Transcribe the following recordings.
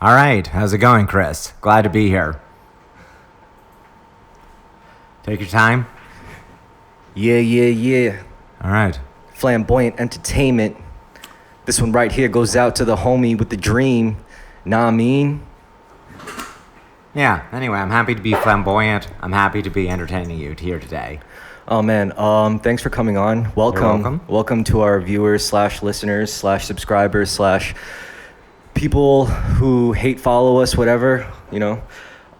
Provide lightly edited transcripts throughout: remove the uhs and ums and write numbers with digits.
All right, how's it going, Chris? Glad to be here. Take your time. Yeah. All right. Flamboyant entertainment. This one right here goes out to the homie with the dream. Nah, I mean. Yeah, anyway, I'm happy to be flamboyant. I'm happy to be entertaining you here today. Oh man, thanks for coming on. welcome. Welcome to our viewers / listeners / subscribers / people who hate follow us, whatever, you know.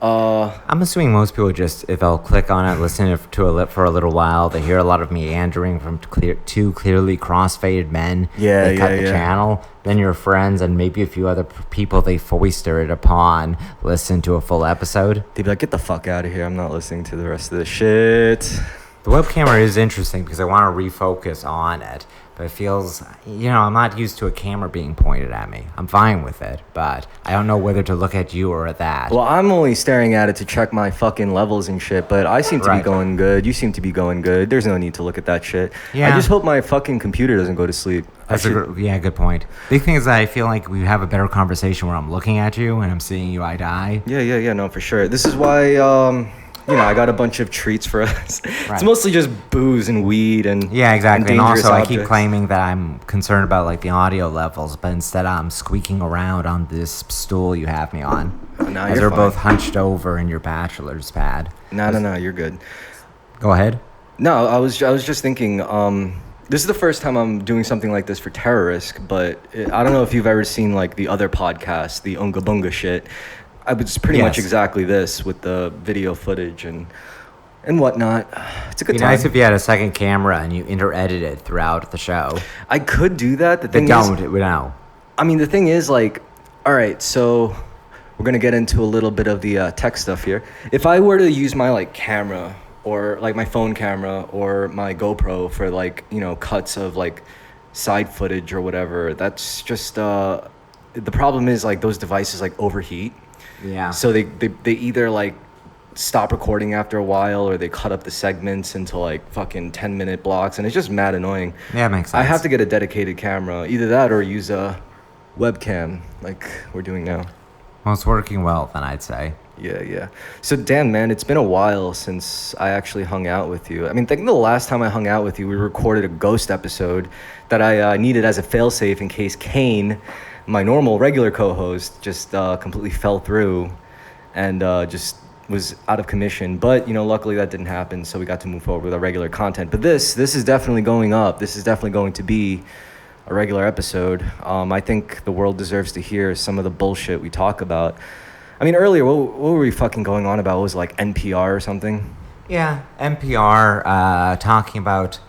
I'm assuming most people just, if they'll click on it, listen to it for a little while, they hear a lot of meandering from two clearly cross-faded men. They cut the channel. Then your friends and maybe a few other people they foisted it upon listen to a full episode. They'd be like, get the fuck out of here. I'm not listening to the rest of this shit. The web camera is interesting because I want to refocus on it. But it feels, I'm not used to a camera being pointed at me. I'm fine with it, but I don't know whether to look at you or at that. Well, I'm only staring at it to check my fucking levels and shit, but I seem to be going good. You seem to be going good. There's no need to look at that shit. Yeah. I just hope my fucking computer doesn't go to sleep. Good point. Big thing is that I feel like we have a better conversation where I'm looking at you and I'm seeing you eye to eye. Yeah, no, for sure. This is why, I got a bunch of treats for us. Right. It's mostly just booze and weed and exactly. And also, objects. I keep claiming that I'm concerned about like the audio levels, but instead I'm squeaking around on this stool you have me on. No, as we're both hunched over in your bachelor's pad. No, you're good. Go ahead. No, I was just thinking. This is the first time I'm doing something like this for Terrorisk, but I don't know if you've ever seen like the other podcast, the Unga Bunga shit. I was pretty much exactly this with the video footage and whatnot. It's a good time. It'd be nice if you had a second camera and you inter-edit it throughout the show. I could do that. The thing I mean, the thing is, like, all right, so we're going to get into a little bit of the tech stuff here. If I were to use my, like, camera or, like, my phone camera or my GoPro for, like, cuts of, like, side footage or whatever, that's just, the problem is, like, those devices, like, overheat. Yeah. So they either like stop recording after a while or they cut up the segments into like fucking 10-minute blocks and it's just mad annoying. Yeah, it makes sense. I have to get a dedicated camera, either that or use a webcam like we're doing now. Well, it's working well then, I'd say. Yeah. So Dan, man, it's been a while since I actually hung out with you. I mean, I think the last time I hung out with you, we recorded a ghost episode that I needed as a failsafe in case Kane, my normal regular co-host, just completely fell through and just was out of commission. But, luckily that didn't happen, so we got to move forward with our regular content. But this is definitely going up. This is definitely going to be a regular episode. I think the world deserves to hear some of the bullshit we talk about. I mean, earlier, what were we fucking going on about? It was like NPR or something? Yeah, NPR talking about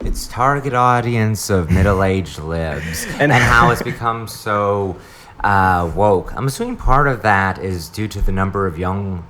its target audience of middle-aged libs and how it's become so woke. I'm assuming part of that is due to the number of young,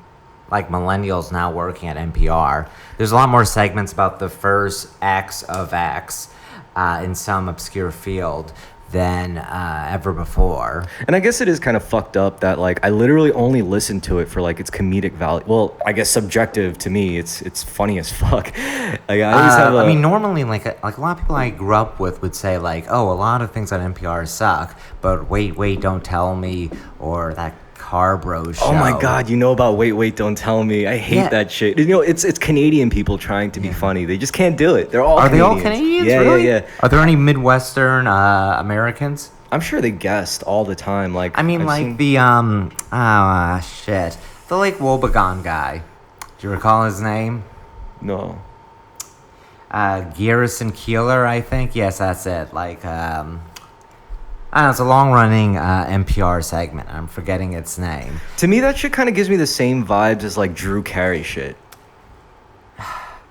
like millennials now working at NPR. There's a lot more segments about the first X of X in some obscure field than ever before. And I guess it is kind of fucked up that like I literally only listen to it for like its comedic value. Well, I guess subjective to me, it's funny as fuck. Like I mean, normally like a lot of people I grew up with would say like, oh, a lot of things on NPR suck, but wait, don't tell me, or that Car Bros show. Oh my God, you know about Wait, Don't Tell Me. I hate that shit. It's Canadian people trying to be funny. They just can't do it. Are they all Canadians? Yeah, really? Yeah. Are there any Midwestern Americans? I'm sure they guest all the time. Like, I mean, the Lake Wobegon guy. Do you recall his name? No. Garrison Keillor, I think. Yes, that's it. Like, I don't know, it's a long-running NPR segment. I'm forgetting its name. To me, that shit kind of gives me the same vibes as, like, Drew Carey shit.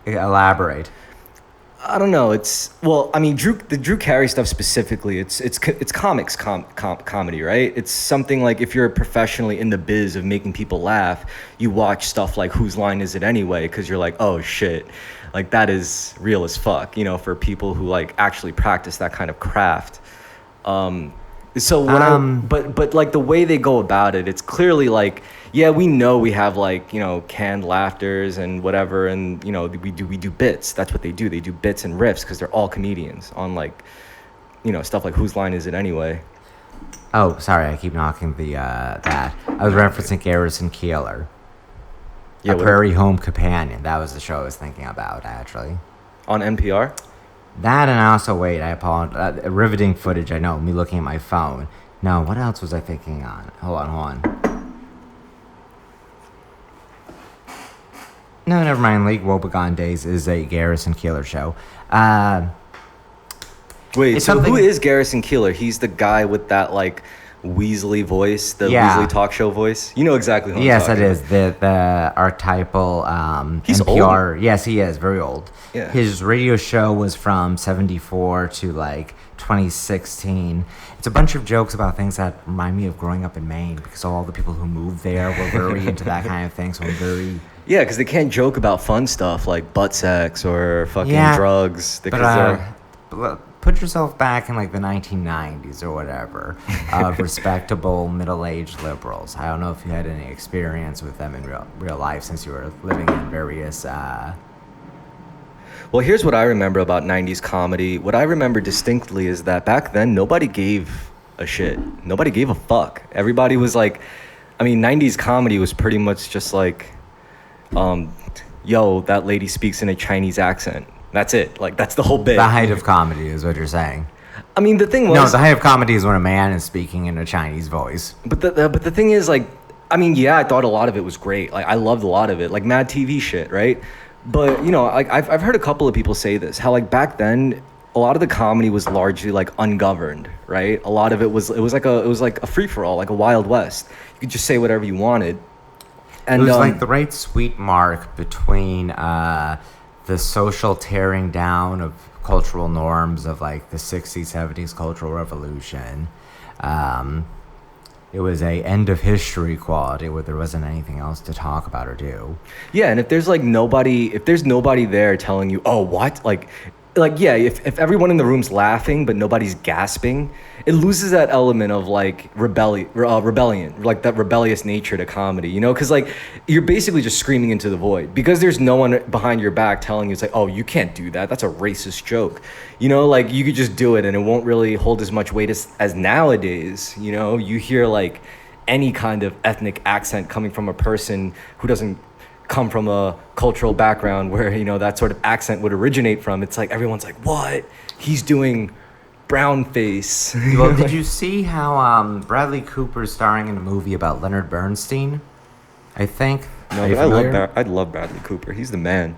Elaborate. I don't know. The Drew Carey stuff specifically, it's comics comedy, right? It's something like if you're professionally in the biz of making people laugh, you watch stuff like Whose Line Is It Anyway? Because you're like, oh, shit. Like, that is real as fuck, for people who, like, actually practice that kind of craft. But like the way they go about it, it's clearly like, yeah, we know we have like, canned laughters and whatever. And, we do bits. That's what they do. They do bits and riffs because they're all comedians on like, stuff like Whose Line Is It Anyway? Oh, sorry, I keep knocking the that. I was referencing Garrison Keillor. Yeah, A Prairie Home Companion. That was the show I was thinking about, actually. On NPR? That and also, wait, I apologize. Riveting footage, I know, me looking at my phone. No, what else was I thinking on? Hold on. No, never mind. Lake Wobegon Days is a Garrison Keillor show. Wait, so who is Garrison Keillor? He's the guy with that, like, Weasley voice, the Weasley talk show voice. You know exactly who I'm talking about. Yes, it is. The archetypal He's NPR. old. Yes, he is. Very old. Yeah. His radio show was from 74 to, like, 2016. It's a bunch of jokes about things that remind me of growing up in Maine because all the people who moved there were very into that kind of thing. So I'm very... Yeah, because they can't joke about fun stuff like butt sex or fucking drugs. But put yourself back in like the 1990s or whatever of respectable middle-aged liberals. I don't know if you had any experience with them in real life since you were living in various... Well, here's what I remember about 90s comedy. What I remember distinctly is that back then, nobody gave a shit. Nobody gave a fuck. Everybody was like... I mean, 90s comedy was pretty much just like... yo, that lady speaks in a Chinese accent. That's it. Like, that's the whole bit. The height of comedy is what you're saying. I mean, the thing was... No, the height of comedy is when a man is speaking in a Chinese voice. But the thing is, like... I mean, yeah, I thought a lot of it was great. Like, I loved a lot of it. Like, mad TV shit, right? But, you know, like, I've heard a couple of people say this. How, like, back then... A lot of the comedy was largely like ungoverned, right? A lot of it was like a free for all, like a Wild West. You could just say whatever you wanted. And it was like the right sweet mark between the social tearing down of cultural norms of like the 60s, 70s Cultural Revolution. It was a end of history quality where there wasn't anything else to talk about or do. Yeah, and if there's nobody there telling you, oh, what? Like yeah, if everyone in the room's laughing but nobody's gasping, it loses that element of like rebellion, like that rebellious nature to comedy, you know? Because like you're basically just screaming into the void because there's no one behind your back telling you it's like, oh, you can't do that. That's a racist joke, you know? Like you could just do it and it won't really hold as much weight as nowadays. You know, you hear like any kind of ethnic accent coming from a person who doesn't come from a cultural background where, you know, that sort of accent would originate from. It's like everyone's like, what? He's doing brown face. Well, did you see how Bradley Cooper's starring in a movie about Leonard Bernstein? I think. No, but I love Bradley Cooper. He's the man.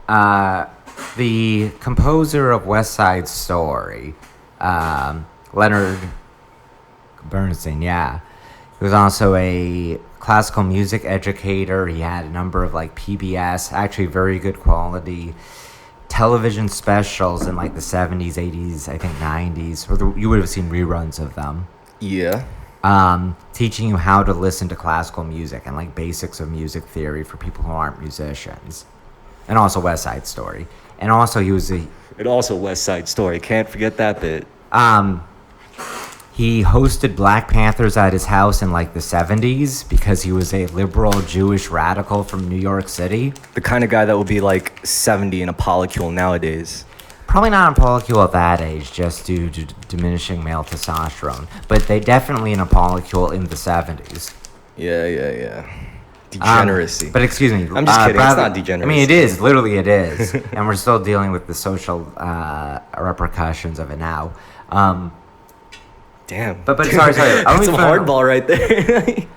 The composer of West Side Story, Leonard Bernstein, yeah. He was also a classical music educator. He had a number of like PBS, actually very good quality television specials in like the 70s, 80s, I think 90s. Or you would have seen reruns of them. Yeah. Teaching you how to listen to classical music and like basics of music theory for people who aren't musicians. And also West Side Story. And also he was West Side Story. Can't forget that bit. He hosted Black Panthers at his house in like the 70s because he was a liberal Jewish radical from New York City. The kind of guy that would be like 70 in a polycule nowadays. Probably not in polycule at that age, just due to diminishing male testosterone. But they definitely in a polycule in the 70s. Yeah. Degeneracy. But excuse me. I'm just kidding. It's not degeneracy. I mean, it is. Literally, it is. And we're still dealing with the social repercussions of it now. Damn. But sorry. That's some hardball right there.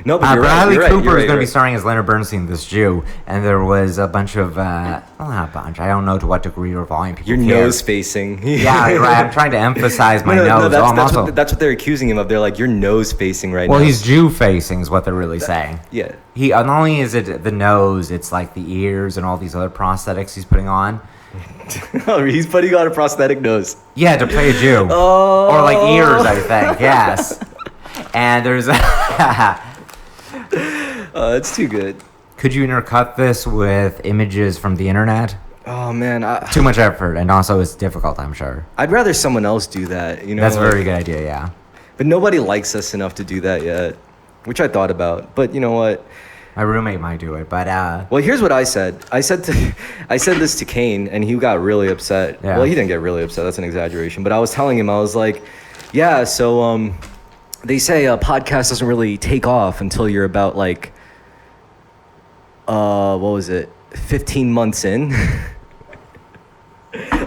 No, but Bradley Cooper is going to be right. starring as Leonard Bernstein, this Jew, and there was a bunch of, well, not a bunch, I don't know to what degree or volume people Your care. nose facing. Yeah, right, I'm trying to emphasize my nose. That's what they're accusing him of. They're like, you're nose facing right now. Well, he's Jew facing is what they're really saying. Yeah. He not only is it the nose, it's like the ears and all these other prosthetics he's putting on. Oh, he's putting on a prosthetic nose. Yeah, to play a Jew. Oh. Or like ears, I think, yes. And there's... That's too good. Could you intercut this with images from the internet? Oh, man. Too much effort, and also it's difficult, I'm sure. I'd rather someone else do that. You know, that's a very good idea, yeah. But nobody likes us enough to do that yet, which I thought about. But you know what? My roommate might do it, but well, here's what I said. I said this to Kane, and he got really upset. Yeah. Well, he didn't get really upset. That's an exaggeration. But I was telling him, I was like, Yeah, so they say a podcast doesn't really take off until you're about like, what was it, 15 months in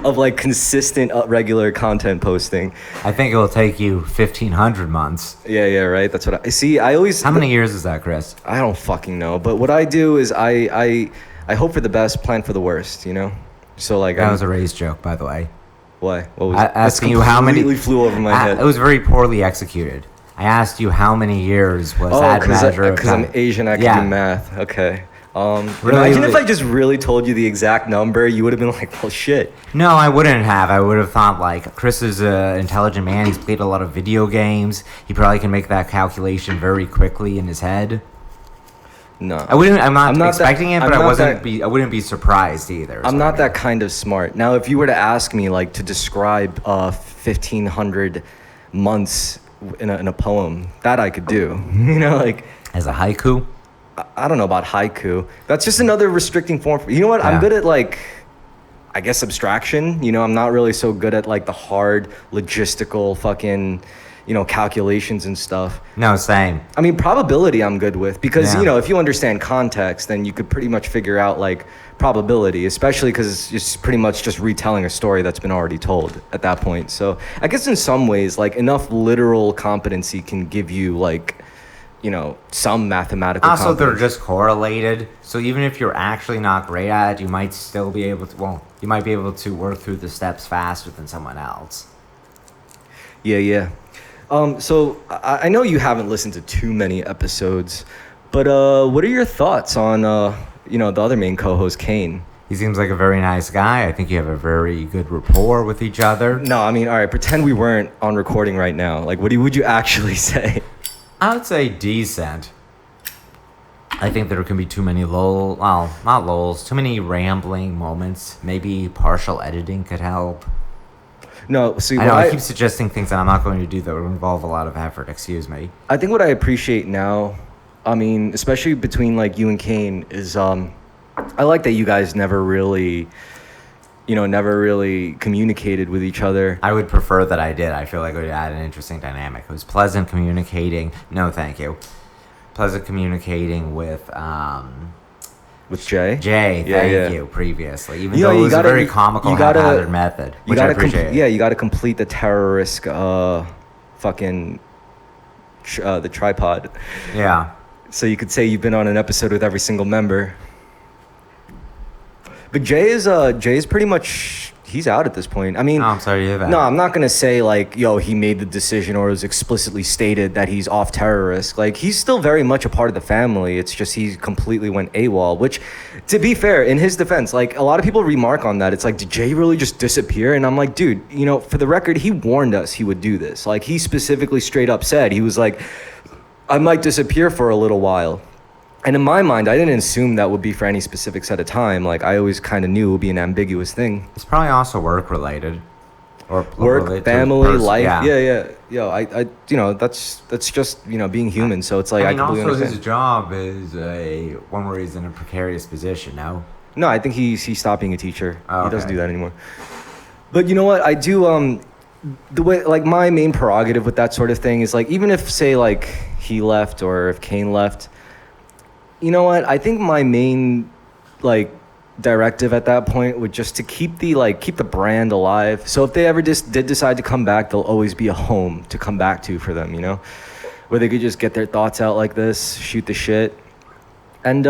of like consistent, regular content posting. I think it will take you 1,500 months. Yeah, right. That's what I see. I always. How many years is that, Chris? I don't fucking know. But what I do is I hope for the best, plan for the worst. You know. So like that was a raised joke, by the way. Why? What was asking you how many? Completely flew over my head. It was very poorly executed. I asked you how many years was that measure of because I'm Asian, I can do math. Okay. Really, imagine if I just really told you the exact number, you would have been like, well, shit. No, I wouldn't have. I would have thought, like, Chris is an intelligent man. He's played a lot of video games. He probably can make that calculation very quickly in his head. No. I'm not expecting it, but I wouldn't be surprised either. I'm not that kind of smart. Now, if you were to ask me, like, to describe 1,500 months in a poem, that I could do. You know, like... As a haiku? I don't know about haiku. That's just another restricting form. You know what? Yeah. I'm good at, like, I guess abstraction. You know, I'm not really so good at, like, the hard logistical fucking, you know, calculations and stuff. No, same. I mean, probability I'm good with because, you know, if you understand context, then you could pretty much figure out, like, probability, especially because it's pretty much just retelling a story that's been already told at that point. So I guess in some ways, like, enough literal competency can give you, like, you know, some mathematical also, they're just correlated. So even if you're actually not great at it, you might still be able to, you might be able to work through the steps faster than someone else. Yeah. So I know you haven't listened to too many episodes, but what are your thoughts on, you know, the other main co-host, Kane? He seems like a very nice guy. I think you have a very good rapport with each other. No, I mean, all right, pretend we weren't on recording right now. Like, would you actually say? I would say decent. I think there can be too many not lulls, too many rambling moments. Maybe partial editing could help. No, see, I know I keep suggesting things that I'm not going to do that would involve a lot of effort. Excuse me. I think what I appreciate now, I mean, especially between like you and Kane, is I like that you guys never really communicated with each other. I would prefer that I did. I feel like it would add an interesting dynamic. It was pleasant communicating. No, thank you. Pleasant communicating with Jay. Thank you. Previously, even though it was a very comical, haphazard method, which I appreciate. You got to complete the Terrorisk, the tripod. Yeah. So you could say you've been on an episode with every single member. But Jay is pretty much, he's out at this point. I mean, I'm sorry to hear that. No, I'm not gonna say like, yo, he made the decision or it was explicitly stated that he's off Terrorisk. Like, he's still very much a part of the family. It's just he completely went AWOL. Which, to be fair, in his defense, like a lot of people remark on that. It's like, did Jay really just disappear? And I'm like, dude, you know, for the record, he warned us he would do this. Like, he specifically straight up said, he was like, I might disappear for a little while. And in my mind, I didn't assume that would be for any specific set of time. Like, I always kind of knew it would be an ambiguous thing. It's probably also work-related. Or work, family, life. Yeah. Yo, I you know, that's just, you know, being human. So it's like, I completely understand. His job is one where he's in a precarious position, no? No, I think he stopped being a teacher. Oh, he doesn't do that anymore. But you know what? I do, the way, like, my main prerogative with that sort of thing is, like, even if, say, like, he left or if Kane left, you know what? I think my main, like, directive at that point would just to keep the brand alive. So if they ever just did decide to come back, there'll always be a home to come back to for them, you know? Where they could just get their thoughts out like this, shoot the shit. And,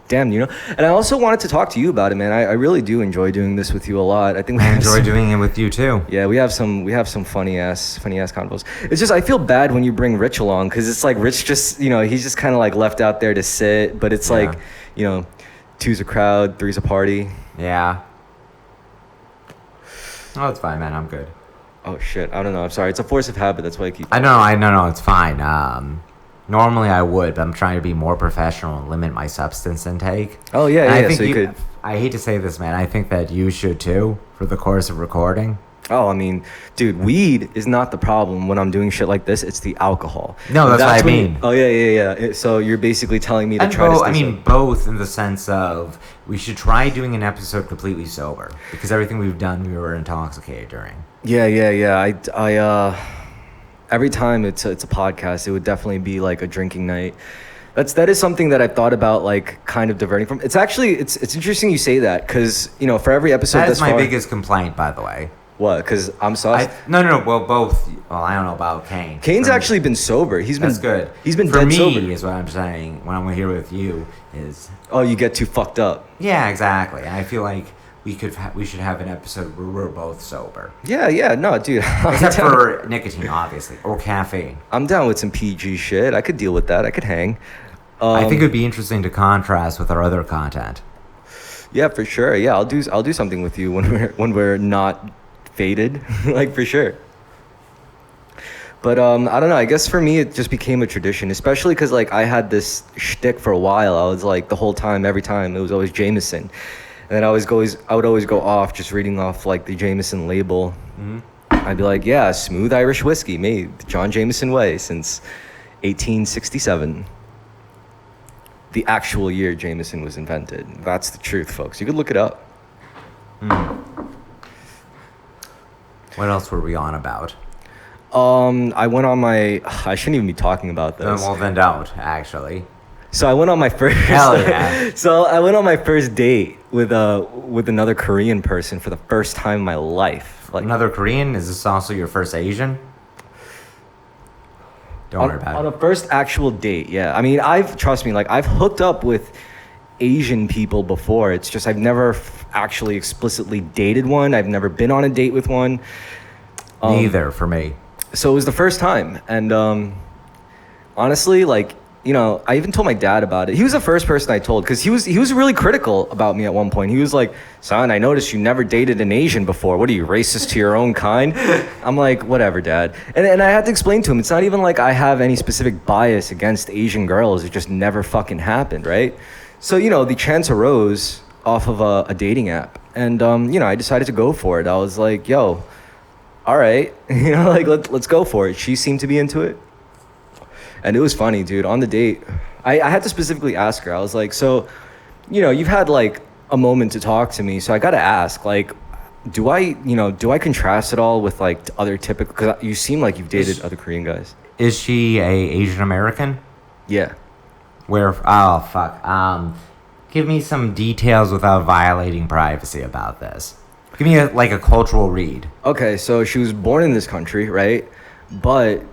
damn, you know? And I also wanted to talk to you about it, man. I really do enjoy doing this with you a lot. I think I enjoy doing it with you too. Yeah, we have some funny ass convos. It's just, I feel bad when you bring Rich along, because it's like Rich just, you know, he's just kind of like left out there to sit, but it's like, you know, 2's a crowd, 3's a party. Yeah. Oh, it's fine, man. I'm good. Oh shit, I don't know. I'm sorry. It's a force of habit. That's why I keep. I know. It's fine. Normally I would, but I'm trying to be more professional and limit my substance intake. Oh yeah, and yeah. I think so you could. I hate to say this, man. I think that you should too, for the course of recording. Oh, I mean, dude, weed is not the problem when I'm doing shit like this. It's the alcohol. No, that's what I mean. Oh yeah. So you're basically telling me to try to. I mean, both in the sense of we should try doing an episode completely sober, because everything we've done we were intoxicated during. Yeah. every time it's a podcast, it would definitely be like a drinking night. That is something that I've thought about, like kind of diverting from. It's actually it's interesting you say that, because you know, for every episode That is my biggest complaint, by the way. What? Because I'm sauced? No. Well, both. Well, I don't know about Kane. Kane's actually been sober. That's good. He's been for dead me, sober. is what I'm saying. When I'm here with you, is oh, you get too fucked up. Yeah, exactly. I feel like we should have an episode where we're both sober. Yeah, no, dude. Except for nicotine, obviously, or caffeine. I'm down with some PG shit. I could deal with that. I could hang. I think it would be interesting to contrast with our other content. Yeah, for sure. Yeah, I'll do something with you when we're not faded, like for sure. But I don't know. I guess for me, it just became a tradition, especially because like I had this shtick for a while. I was like the whole time, every time, it was always Jameson, and then I would always go off just reading off like the Jameson label. Mm-hmm. I'd be like, yeah, smooth Irish whiskey made the John Jameson way since 1867. The actual year Jameson was invented. That's the truth, folks. You could look it up. What else were we on about? I went on my... I shouldn't even be talking about this. Well, then don't, actually. So I went on my first... Hell yeah. So I went on my first date with another Korean person for the first time in my life. Like, another Korean? Is this also your first Asian? Don't worry about it. On a first actual date, yeah. I mean, trust me, like I've hooked up with Asian people before. It's just I've never actually explicitly dated one. I've never been on a date with one. Neither for me. So it was the first time, and honestly, like, you know, I even told my dad about it. He was the first person I told, because he was really critical about me at one point. He was like, son, I noticed you never dated an Asian before. What are you, racist to your own kind? I'm like, whatever, Dad. And I had to explain to him, it's not even like I have any specific bias against Asian girls. It just never fucking happened, right? So, you know, the chance arose off of a dating app. And, you know, I decided to go for it. I was like, yo, all right, you know, like, let's go for it. She seemed to be into it. And it was funny, dude. On the date, I had to specifically ask her. I was like, so, you know, you've had like a moment to talk to me, so I got to ask, like, do I contrast at all with like other typical, because you seem like you've dated other Korean guys. Is she a Asian American? Yeah. Where, oh, fuck. Give me some details without violating privacy about this. Give me a cultural read. Okay, so she was born in this country, right? But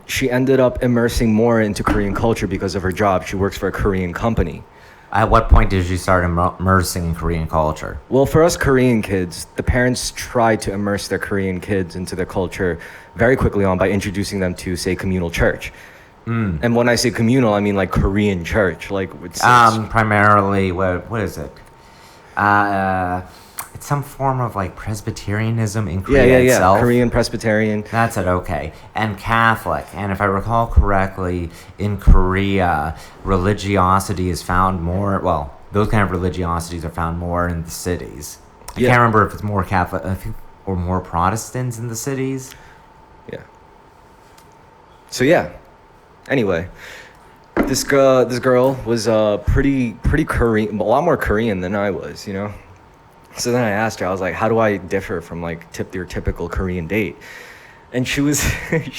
she ended up immersing more into Korean culture because of her job. She works for a Korean company. At what point did she start immersing in Korean culture? Well, for us Korean kids, the parents try to immerse their Korean kids into their culture very quickly on by introducing them to, say, communal church. And when I say communal, I mean like Korean church. Like it's primarily, what is it? It's some form of like Presbyterianism in Korea itself. Korean Presbyterian. That's it, okay. And Catholic. And if I recall correctly, in Korea, religiosity is found more, well, those kind of religiosities are found more in the cities. I can't remember if it's more Catholic or more Protestants in the cities. Yeah. So yeah. Anyway, this girl was pretty Korean, a lot more Korean than I was, you know? So then I asked her, I was like, how do I differ from like your typical Korean date? And she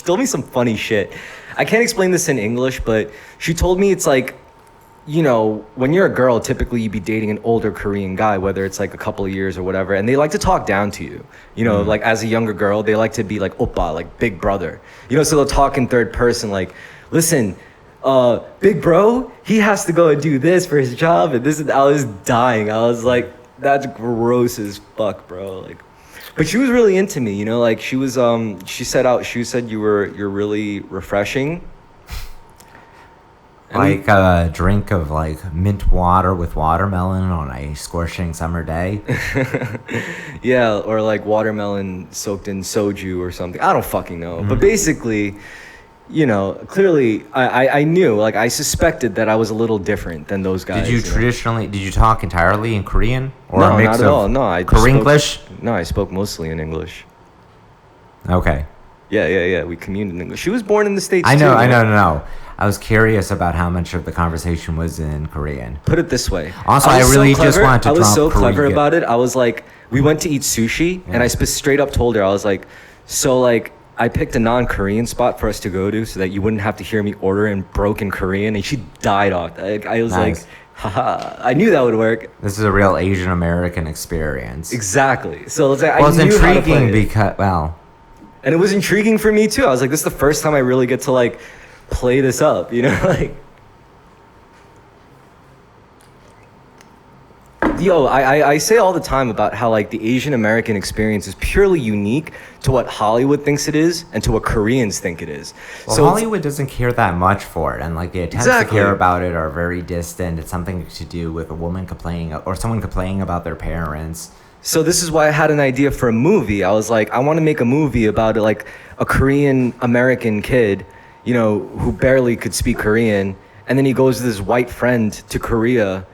told me some funny shit. I can't explain this in English, but she told me it's like, you know, when you're a girl, typically you'd be dating an older Korean guy, whether it's like a couple of years or whatever, and they like to talk down to you. You know, like as a younger girl, they like to be like oppa, like big brother. You know, so they'll talk in third person, like, listen, big bro, he has to go and do this for his job, and this. And I was dying. I was like, that's gross as fuck, bro. Like, but she was really into me, you know. Like she was, she said you're really refreshing. Like a drink of like mint water with watermelon on a scorching summer day. Yeah, or like watermelon soaked in soju or something. I don't fucking know. But basically, you know, clearly I knew, like I suspected that I was a little different than those guys. Did you talk entirely in Korean? Or no, a mix not at of all. No, I Korean-English? No, I spoke mostly in English. Okay. Yeah. We communed in English. She was born in the States I know. too. I was curious about how much of the conversation was in Korean. Put it this way. Also, I really just wanted to I was so clever Korean. about it. I was like, we went to eat sushi, and I straight up told her, I was like, so like, I picked a non-Korean spot for us to go to so that you wouldn't have to hear me order in broken Korean, and she died off. I was Nice. like, haha, I knew that would work. This is a real Asian American experience. Exactly. So it's like, Well, it's I knew how to play intriguing it. because, well, And it was intriguing for me too. I was like, this is the first time I really get to like play this up, you know? Like, yo, I say all the time about how like the Asian American experience is purely unique to what Hollywood thinks it is and to what Koreans think it is. well, So it's- Hollywood doesn't care that much for it, and like the attempts Exactly. to care about it are very distant. It's something to do with a woman complaining or someone complaining about their parents. So this is why I had an idea for a movie. I was like, I want to make a movie about like a Korean American kid, you know, who barely could speak Korean, and then he goes with his white friend to Korea,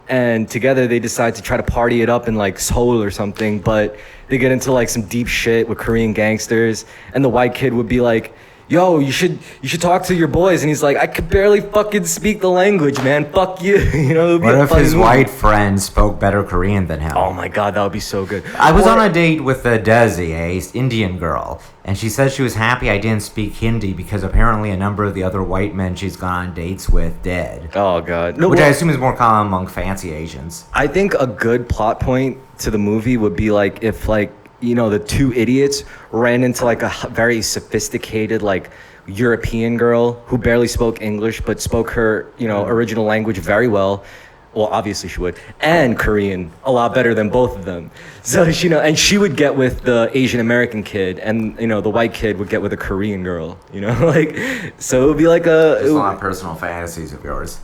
and together they decide to try to party it up in like Seoul or something, but they get into like some deep shit with Korean gangsters, and the white kid would be like, yo, you should talk to your boys, and he's like, I could barely fucking speak the language, man, fuck you. You know, it would be What a if funny his movie. white friend spoke better Korean than him? Oh my god, that would be so good. I was Or- on a date with Desi, a Indian girl, and she said she was happy I didn't speak Hindi because apparently a number of the other white men she's gone on dates with did. Oh god. No, Which I well, assume is more common among fancy Asians. I think a good plot point to the movie would be like if like, you know, the two idiots ran into like a very sophisticated like European girl who barely spoke English but spoke her, you know, original language very well. Well, obviously she would, and Korean a lot better than both of them. So you know, and she would get with the Asian American kid, and you know, the white kid would get with a Korean girl. You know, like, so it would be like There's a lot of personal fantasies of yours.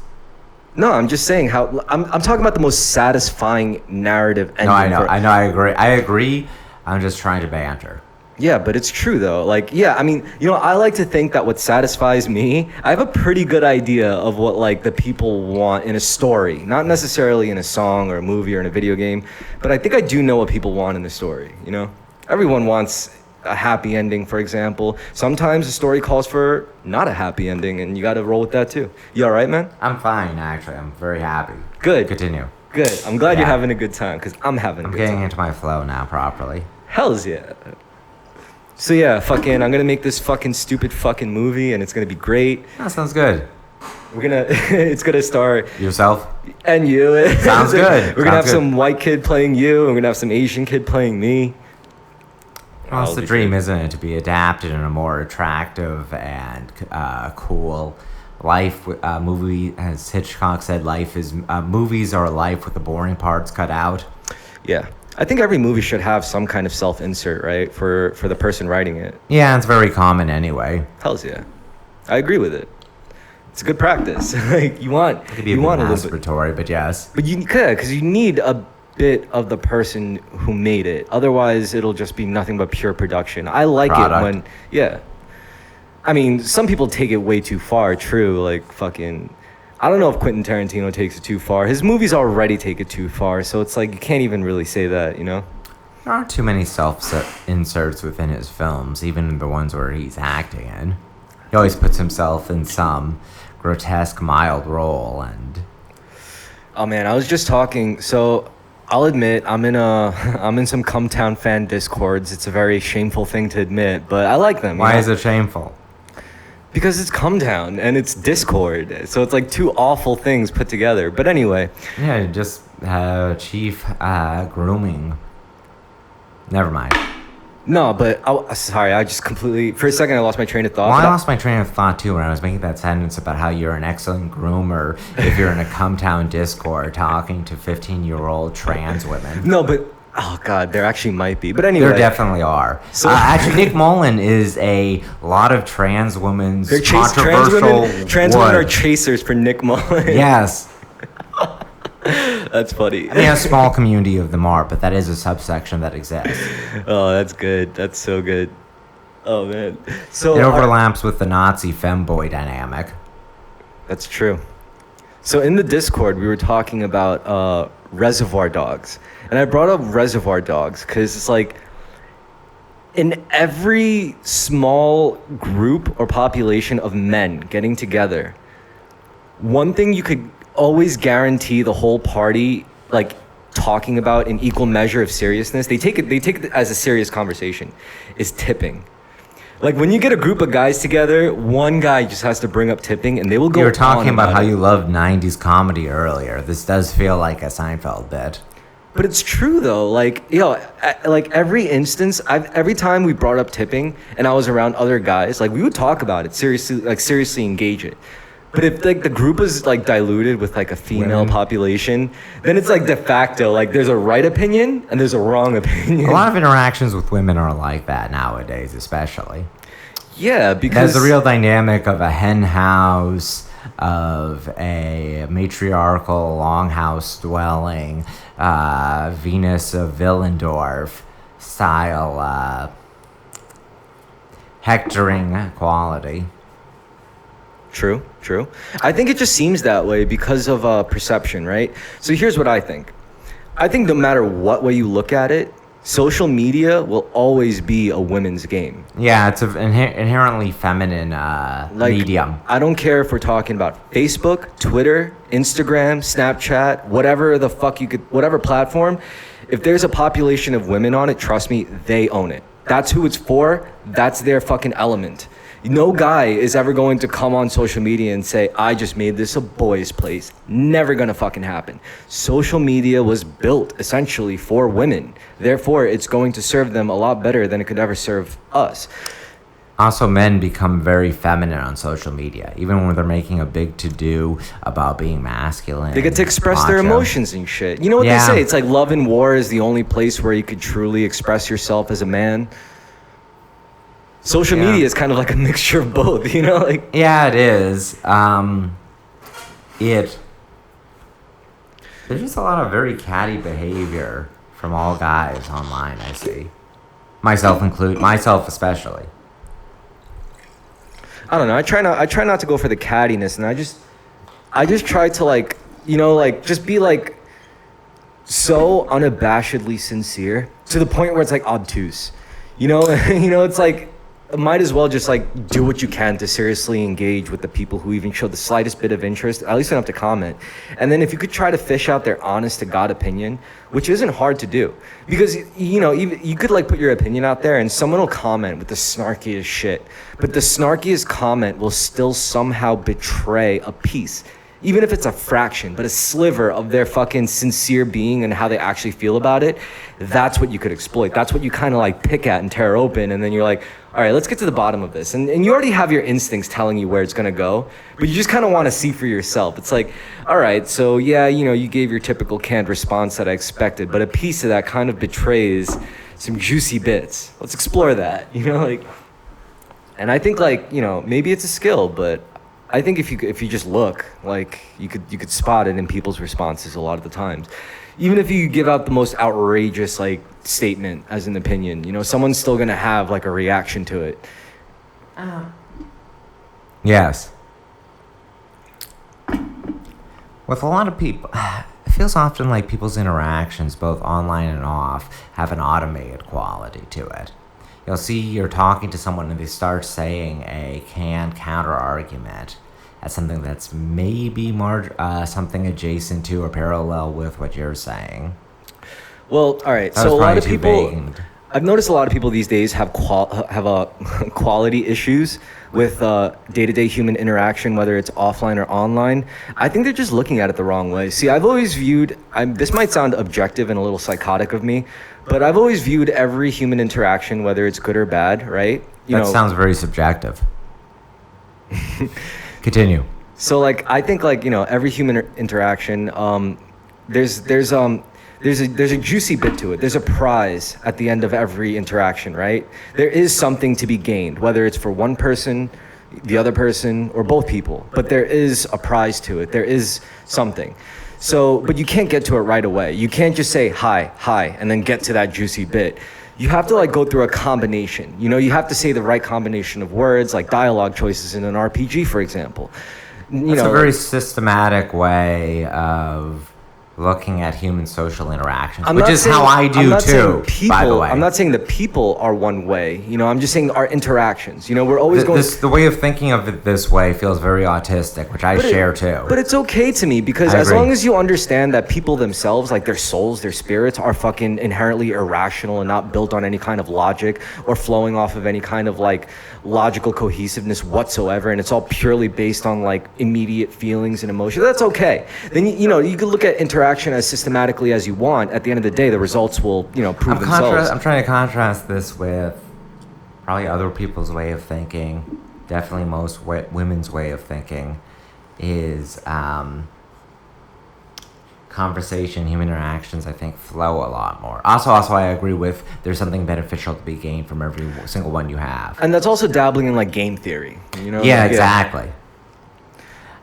No, I'm just saying how I'm talking about the most satisfying narrative ending. No, I know, for- I agree. I'm just trying to banter. Yeah, but it's true though. Like, yeah, I mean, you know, I like to think that what satisfies me, I have a pretty good idea of what like the people want in a story, not necessarily in a song or a movie or in a video game, but I think I do know what people want in a story, you know? Everyone wants a happy ending, for example. Sometimes a story calls for not a happy ending, and you got to roll with that too. You all right, man? I'm fine, actually. I'm very happy. Good. Continue. Good. I'm glad you're Yeah. having a good time because I'm having a I'm good getting time. into my flow now properly. Hells yeah. So yeah, fucking, I'm gonna make this fucking stupid fucking movie, and it's gonna be great. That sounds good. We're gonna, it's gonna star Yourself? and you. Sounds good. We're gonna have Sounds good. some white kid playing you, and we're gonna have some Asian kid playing me. Well, it's That'll the be dream, good. isn't it, to be adapted in a more attractive and cool life. Movie, as Hitchcock said, life is movies are life with the boring parts cut out. Yeah, I think every movie should have some kind of self-insert, right, for the person writing it. Yeah, it's very common anyway. Hells yeah, I agree with it. It's a good practice. Like you want, It could be you a bit want a little bit, masturbatory, but yes. but you could, because you need a bit of the person who made it. Otherwise, it'll just be nothing but pure production. I like Product. it when, yeah. I mean, some people take it way too far. True, like fucking. I don't know if Quentin Tarantino takes it too far. His movies already take it too far, so it's like you can't even really say that, you know? There aren't too many self-inserts within his films, even the ones where he's acting in. He always puts himself in some grotesque, mild role, and Oh man, I was just talking. So I'll admit I'm in some Cumtown fan discords. It's a very shameful thing to admit, but I like them. you why know? is it shameful? Because it's Cumtown and it's Discord, so it's like two awful things put together. But anyway, Yeah, just chief grooming. Never mind. no, but sorry, I just completely for a second I lost my train of thought. Well, I but lost my train of thought too when I was making that sentence about how you're an excellent groomer if you're in a Cumtown Discord talking to 15-year-old trans women. No, but oh god, there actually might be. But anyway, There definitely are. So- Actually, Nick Mullen is a lot of trans women's they're controversial trans women are wood. chasers for Nick Mullen. Yes. That's funny. I mean, a small community of them are, but that is a subsection that exists. Oh, that's good. That's so good. Oh man. So It overlaps with the Nazi femboy dynamic. that's true. So in the Discord, we were talking about Reservoir Dogs, and I brought up Reservoir Dogs because it's like in every small group or population of men getting together, one thing you could always guarantee the whole party like talking about in equal measure of seriousness, they take it as a serious conversation, is tipping. Like when you get a group of guys together, one guy just has to bring up tipping, and they will go. You were talking on about how it. you loved '90s comedy earlier. This does feel like a Seinfeld bit. But it's true though. Like like every instance, every time we brought up tipping, and I was around other guys, like we would talk about it seriously, like seriously engage it. But if like the group was like diluted with like a female population, then it's like de facto like there's a right opinion and there's a wrong opinion. A lot of interactions with women are like that nowadays, especially. Yeah, because there's the real dynamic of a hen house, of a matriarchal longhouse dwelling, Venus of Willendorf style hectoring quality. True. I think it just seems that way because of perception, right? So here's what I think. I think no matter what way you look at it, social media will always be a women's game. Yeah, it's an inherently feminine medium. I don't care if we're talking about Facebook, Twitter, Instagram, Snapchat, whatever the fuck whatever platform. If there's a population of women on it, trust me, they own it. That's who it's for. That's their fucking element. No guy is ever going to come on social media and say, I just made this a boy's place. Never gonna fucking happen. Social media was built essentially for women. Therefore, it's going to serve them a lot better than it could ever serve us. Also, men become very feminine on social media, even when they're making a big to-do about being masculine. They get to express their emotions and shit. You know what they say? It's like love and war is the only place where you could truly express yourself as a man. Social media is kind of like a mixture of both, you know? Like it is. There's just a lot of very catty behavior from all guys online, I see. Myself especially. I don't know. I try not to go for the cattiness, and I just try to like, you know, like just be like so unabashedly sincere to the point where it's like obtuse. You know, it's like might as well just like do what you can to seriously engage with the people who even show the slightest bit of interest, at least enough to comment. And then if you could try to fish out their honest to God opinion, which isn't hard to do, because you know, you could like put your opinion out there and someone will comment with the snarkiest shit, but the snarkiest comment will still somehow betray a piece, even if it's a fraction, but a sliver of their fucking sincere being and how they actually feel about it. That's what you could exploit. That's what you kind of like pick at and tear open, and then you're like, all right, let's get to the bottom of this. And you already have your instincts telling you where it's gonna go, but you just kind of want to see for yourself. It's like, all right, so yeah, you know, you gave your typical canned response that I expected, but a piece of that kind of betrays some juicy bits. Let's explore that, you know, like. And I think like, you know, maybe it's a skill, but I think if you just look, like you could spot it in people's responses a lot of the times. Even if you give out the most outrageous like statement as an opinion, you know, someone's still gonna have like a reaction to it. Yes. With a lot of people, it feels often like people's interactions, both online and off, have an automated quality to it. You'll see you're talking to someone and they start saying a canned counter argument as something that's maybe something adjacent to or parallel with what you're saying. Well, all right. So a lot of people, I've noticed a lot of people these days have quality issues with day-to-day human interaction, whether it's offline or online. I think they're just looking at it the wrong way. See, I've always viewed, this might sound objective and a little psychotic of me, but I've always viewed every human interaction, whether it's good or bad, right? That sounds very subjective. Continue. So, like, I think, like, you know, every human interaction, there's a juicy bit to it. There's a prize at the end of every interaction, right? There is something to be gained, whether it's for one person, the other person, or both people. But there is a prize to it. There is something. So, but you can't get to it right away. You can't just say hi, and then get to that juicy bit. You have to like go through a combination. You know, you have to say the right combination of words, like dialogue choices in an RPG, for example. It's a very systematic way of looking at human social interactions, I'm which not is saying- how I I'm do not saying too, by the way. I'm not saying the people are one way. I'm just saying our interactions. We're always going. The way of thinking of it this way feels very autistic, which I share too. But it's okay to me because as long as you understand that people themselves, like their souls, their spirits, are fucking inherently irrational and not built on any kind of logic or flowing off of any kind of like logical cohesiveness whatsoever, and it's all purely based on like immediate feelings and emotions, that's okay. Then you can look at interaction as systematically as you want. At the end of the day, the results will prove themselves. I'm trying to contrast this with probably other people's way of thinking. Definitely most women's way of thinking is conversation, human interactions, I think, flow a lot more. Also, I agree with there's something beneficial to be gained from every single one you have. And that's also dabbling in like game theory. Yeah, exactly.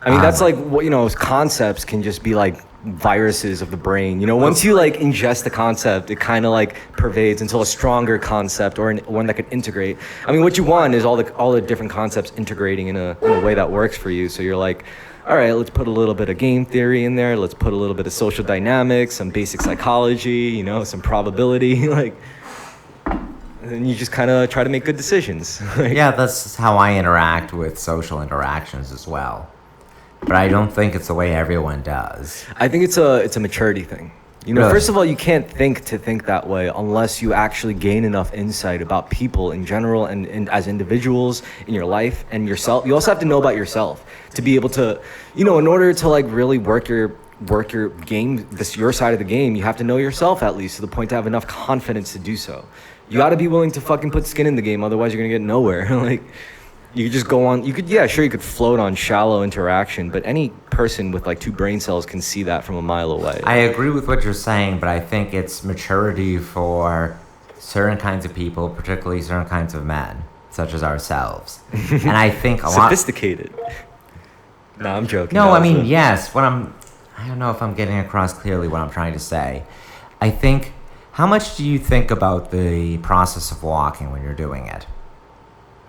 I mean, that's like what concepts can just be like viruses of the brain. Once you like ingest the concept, it kind of like pervades until a stronger concept or one that could integrate. I mean, what you want is all the different concepts integrating in a way that works for you. So you're like, all right, let's put a little bit of game theory in there. Let's put a little bit of social dynamics, some basic psychology, some probability, like. And then you just kind of try to make good decisions. Yeah, that's how I interact with social interactions as well. But I don't think it's the way everyone does. I think it's a maturity thing. Really? First of all, you can't think that way unless you actually gain enough insight about people in general and as individuals in your life and yourself. You also have to know about yourself to be able to, in order to like really work your game, your side of the game, you have to know yourself at least to the point to have enough confidence to do so. You got to be willing to fucking put skin in the game, otherwise you're gonna get nowhere. Like. You could just go on, you could float on shallow interaction, but any person with like 2 brain cells can see that from a mile away. I agree with what you're saying, but I think it's maturity for certain kinds of people, particularly certain kinds of men, such as ourselves. And I think a lot... Sophisticated. No, I'm joking. No, I mean, yes, I don't know if I'm getting across clearly what I'm trying to say. I think, how much do you think about the process of walking when you're doing it?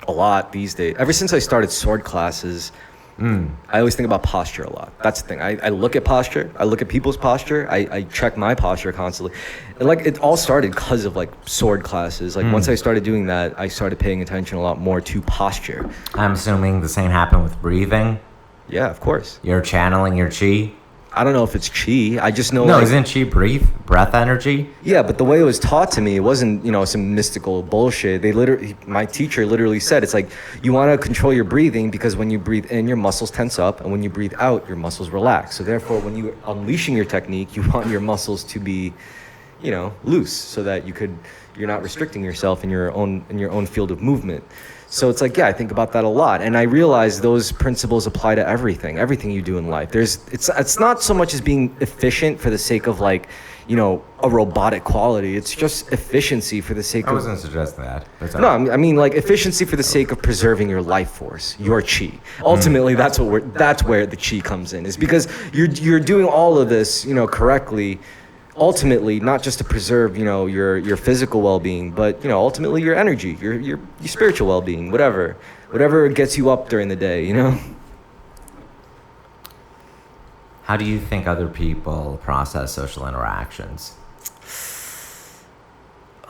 A lot these days. Ever since I started sword classes, I always think about posture a lot. That's the thing. I look at posture. I look at people's posture. I check my posture constantly. And like it all started because of like sword classes. Like once I started doing that, I started paying attention a lot more to posture. I'm assuming the same happened with breathing. Yeah, of course. You're channeling your chi. I don't know if it's chi. I just know. No, isn't chi breath energy? Yeah, but the way it was taught to me, it wasn't, some mystical bullshit. My teacher literally said, it's like, you want to control your breathing because when you breathe in, your muscles tense up, and when you breathe out, your muscles relax. So therefore, when you're unleashing your technique, you want your muscles to be, loose, so that you're not restricting yourself in your own field of movement. So it's like, yeah, I think about that a lot. And I realize those principles apply to everything you do in life. It's not so much as being efficient for the sake of like, a robotic quality. It's just efficiency for the sake of... I wasn't suggesting that. No, I mean like efficiency for the sake of preserving your life force, your chi. Ultimately, that's where the chi comes in, is because you're doing all of this, correctly. Ultimately, not just to preserve, your physical well-being, but ultimately your energy, your spiritual well-being, whatever gets you up during the day, How do you think other people process social interactions?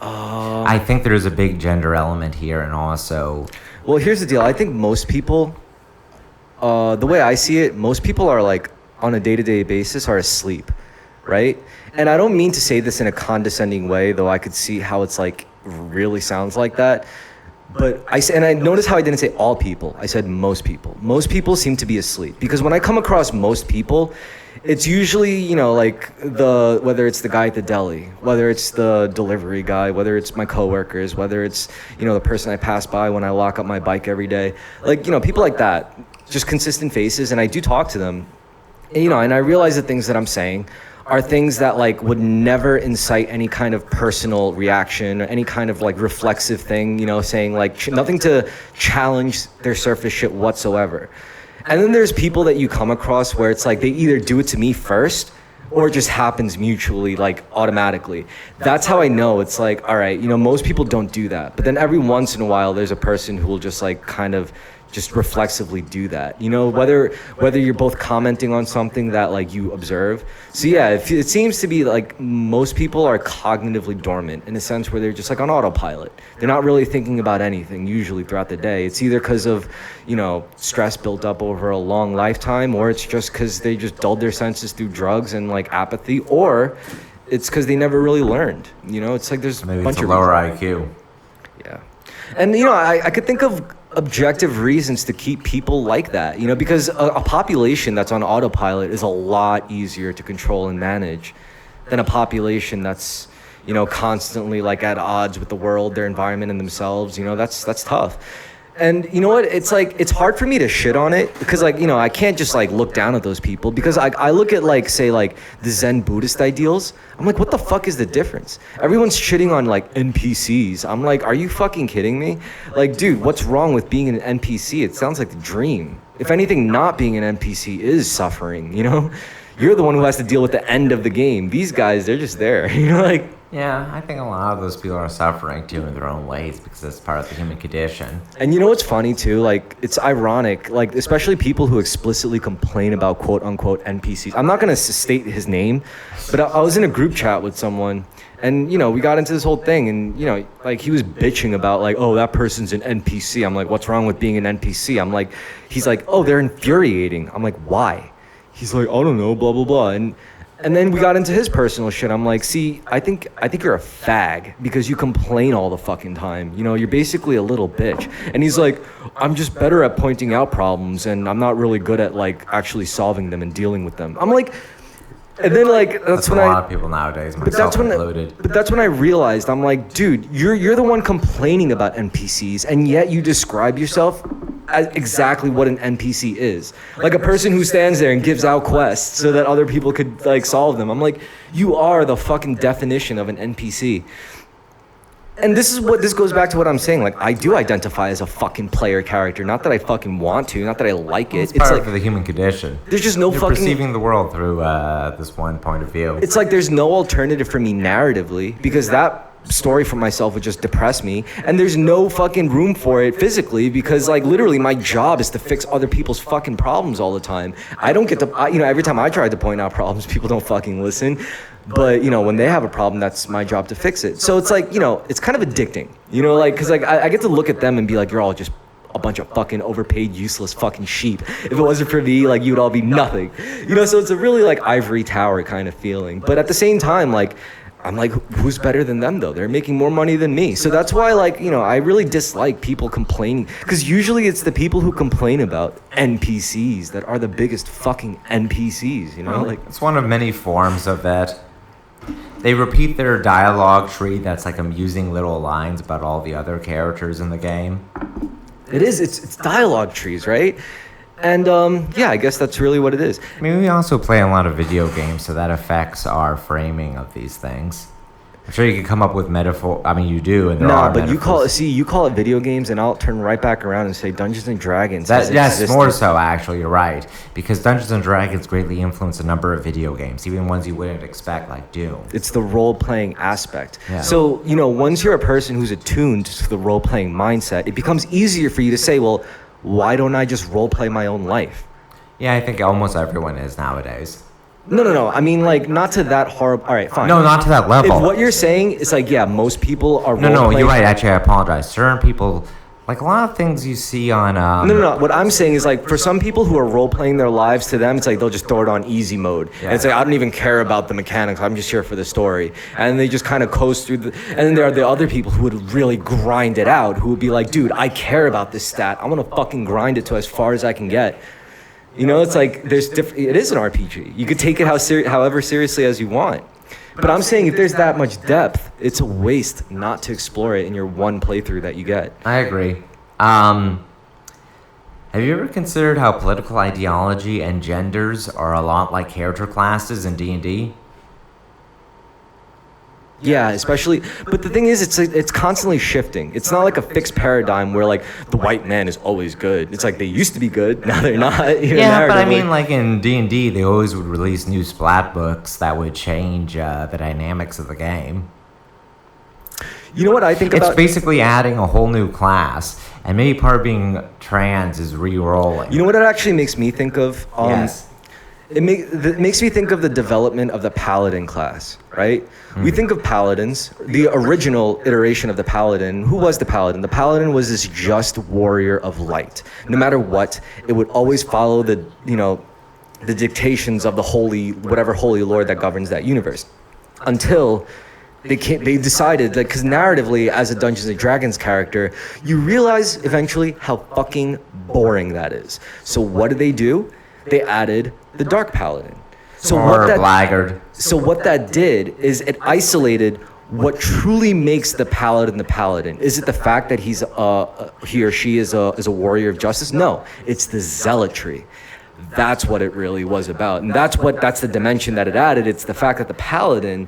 I think there's a big gender element here, and also... Well, here's the deal. I think most people, the way I see it, most people are like, on a day-to-day basis, are asleep, right? And I don't mean to say this in a condescending way, though I could see how it's like, really sounds like that. But I noticed how I didn't say all people. I said most people. Most people seem to be asleep. Because when I come across most people, it's usually, whether it's the guy at the deli, whether it's the delivery guy, whether it's my coworkers, whether it's, the person I pass by when I lock up my bike every day. Like, people like that, just consistent faces. And I do talk to them, and I realize the things that I'm saying are things that like would never incite any kind of personal reaction or any kind of like reflexive thing, saying like nothing to challenge their surface shit whatsoever. And then there's people that you come across where it's like they either do it to me first or it just happens mutually, like automatically. That's how I know it's like, all right, most people don't do that. But then every once in a while, there's a person who will just like kind of just reflexively do that, you know, whether you're both commenting on something that like you observe. So yeah, it seems to be like most people are cognitively dormant in a sense where they're just like on autopilot. They're not really thinking about anything usually throughout the day. It's either because of, you know, stress built up over a long lifetime, or it's just because they just dulled their senses through drugs and like apathy, or it's because they never really learned, you know. It's like there's Maybe a bunch it's a of lower reasons. IQ. Yeah. And, you know, I could think of objective reasons to keep people like that, you know, because a population that's on autopilot is a lot easier to control and manage than a population that's, you know, constantly like at odds with the world, their environment, and themselves. You know, that's tough. And you know what? It's like, it's hard for me to shit on it because, like, you know, I can't just like look down at those people because I look at like, say, like the Zen Buddhist ideals. I'm like, what the fuck is the difference? Everyone's shitting on like NPCs. I'm like, are you fucking kidding me? Like, dude, what's wrong with being an NPC? It sounds like the dream. If anything, not being an NPC is suffering, you know? You're the one who has to deal with the end of the game. These guys, they're just there, you know, like. Yeah, I think a lot of those people are suffering too in their own ways because that's part of the human condition. And you know what's funny too? Like, it's ironic, like, especially people who explicitly complain about quote unquote NPCs. I'm not going to state his name, but I was in a group chat with someone and, you know, we got into this whole thing and, you know, like he was bitching about like, oh, that person's an NPC. I'm like, what's wrong with being an NPC? I'm like, he's like, oh, they're infuriating. I'm like, why? He's like, I don't know, blah, blah, blah. And then we got into his personal shit. I'm like, see, I think you're a fag because you complain all the fucking time. You know, you're basically a little bitch. And he's like, I'm just better at pointing out problems and I'm not really good at like actually solving them and dealing with them. I'm like, and then like that's when a lot of people nowadays, myself included. But that's when I realized, I'm like, dude, you're the one complaining about NPCs, and yet you describe yourself as exactly what an NPC is, like a person who stands there and gives out quests so that other people could like solve them. I'm like, you are the fucking definition of an NPC. And this goes back to what I'm saying. Like, I do identify as a fucking player character. Not that I fucking want to, not that I like it. It's part like, of the human condition. There's just no You're fucking... perceiving the world through this one point of view. It's like there's no alternative for me narratively because that story for myself would just depress me. And there's no fucking room for it physically because, like, literally my job is to fix other people's fucking problems all the time. I don't get to... you know, every time I try to point out problems, people don't fucking listen. But, you know, when they have a problem, that's my job to fix it. So it's like, you know, it's kind of addicting, you know, like, because like I get to look at them and be like, you're all just a bunch of fucking overpaid, useless fucking sheep. If it wasn't for me, like, you'd all be nothing, you know. So it's a really like ivory tower kind of feeling. But at the same time, like, I'm like, who's better than them though? They're making more money than me. So that's why, like, you know, I really dislike people complaining because usually it's the people who complain about NPCs that are the biggest fucking NPCs, you know. Like, it's one of many forms of that. They repeat their dialogue tree that's like amusing little lines about all the other characters in the game. It is. It's dialogue trees, right? And yeah, I guess that's really what it is. I mean, we also play a lot of video games, so that affects our framing of these things. I'm sure you can come up with metaphor. I mean, you do, and there are but metaphors. you call it video games, and I'll turn right back around and say Dungeons and Dragons. Yes, more so, actually, you're right. Because Dungeons and Dragons greatly influence a number of video games, even ones you wouldn't expect, like Doom. It's the role-playing aspect. Yeah. So, you know, once you're a person who's attuned to the role-playing mindset, it becomes easier for you to say, well, why don't I just role-play my own life? Yeah, I think almost everyone is nowadays. No. I mean, like, not to that horrible... All right, fine. No, not to that level. If what you're saying is like, yeah, most people are No, you're right. Actually, I apologize. Certain people... Like, a lot of things you see on... No. What I'm saying is, like, for some people who are role-playing their lives, to them, it's like they'll just throw it on easy mode. Yeah. And it's like, I don't even care about the mechanics. I'm just here for the story. And they just kind of coast through And then there are the other people who would really grind it out, who would be like, dude, I care about this stat. I'm going to fucking grind it to as far as I can get. You know, it's like, it is an RPG. You could take it however seriously as you want. But I'm saying if there's that much depth, it's a waste not to explore it in your one playthrough that you get. I agree. Have you ever considered how political ideology and genders are a lot like character classes in D&D? Yeah, especially, but the thing is, it's constantly shifting. It's not like a fixed paradigm where like the white man is always good. It's like they used to be good, now they're not. Yeah, but I mean, like in D&D, they always would release new splat books that would change the dynamics of the game. You know what I think It's about? basically adding a whole new class, and maybe part of being trans is re-rolling. You know what it actually makes me think of? Yes. It makes me think of the development of the paladin class, right? We think of paladins, the original iteration of the paladin. Who was the paladin? The paladin was this just warrior of light. No matter what, it would always follow the dictations of the whatever holy lord that governs that universe. Until they decided that, because narratively, as a Dungeons and Dragons character, you realize eventually how fucking boring that is. So what did they do? They added the Dark Paladin. Blackguard. So what that did is it isolated what truly makes the Paladin the Paladin. Is it the fact that he or she is a warrior of justice? No, it's the zealotry. That's what it really was about, and that's the dimension that it added. It's the fact that the Paladin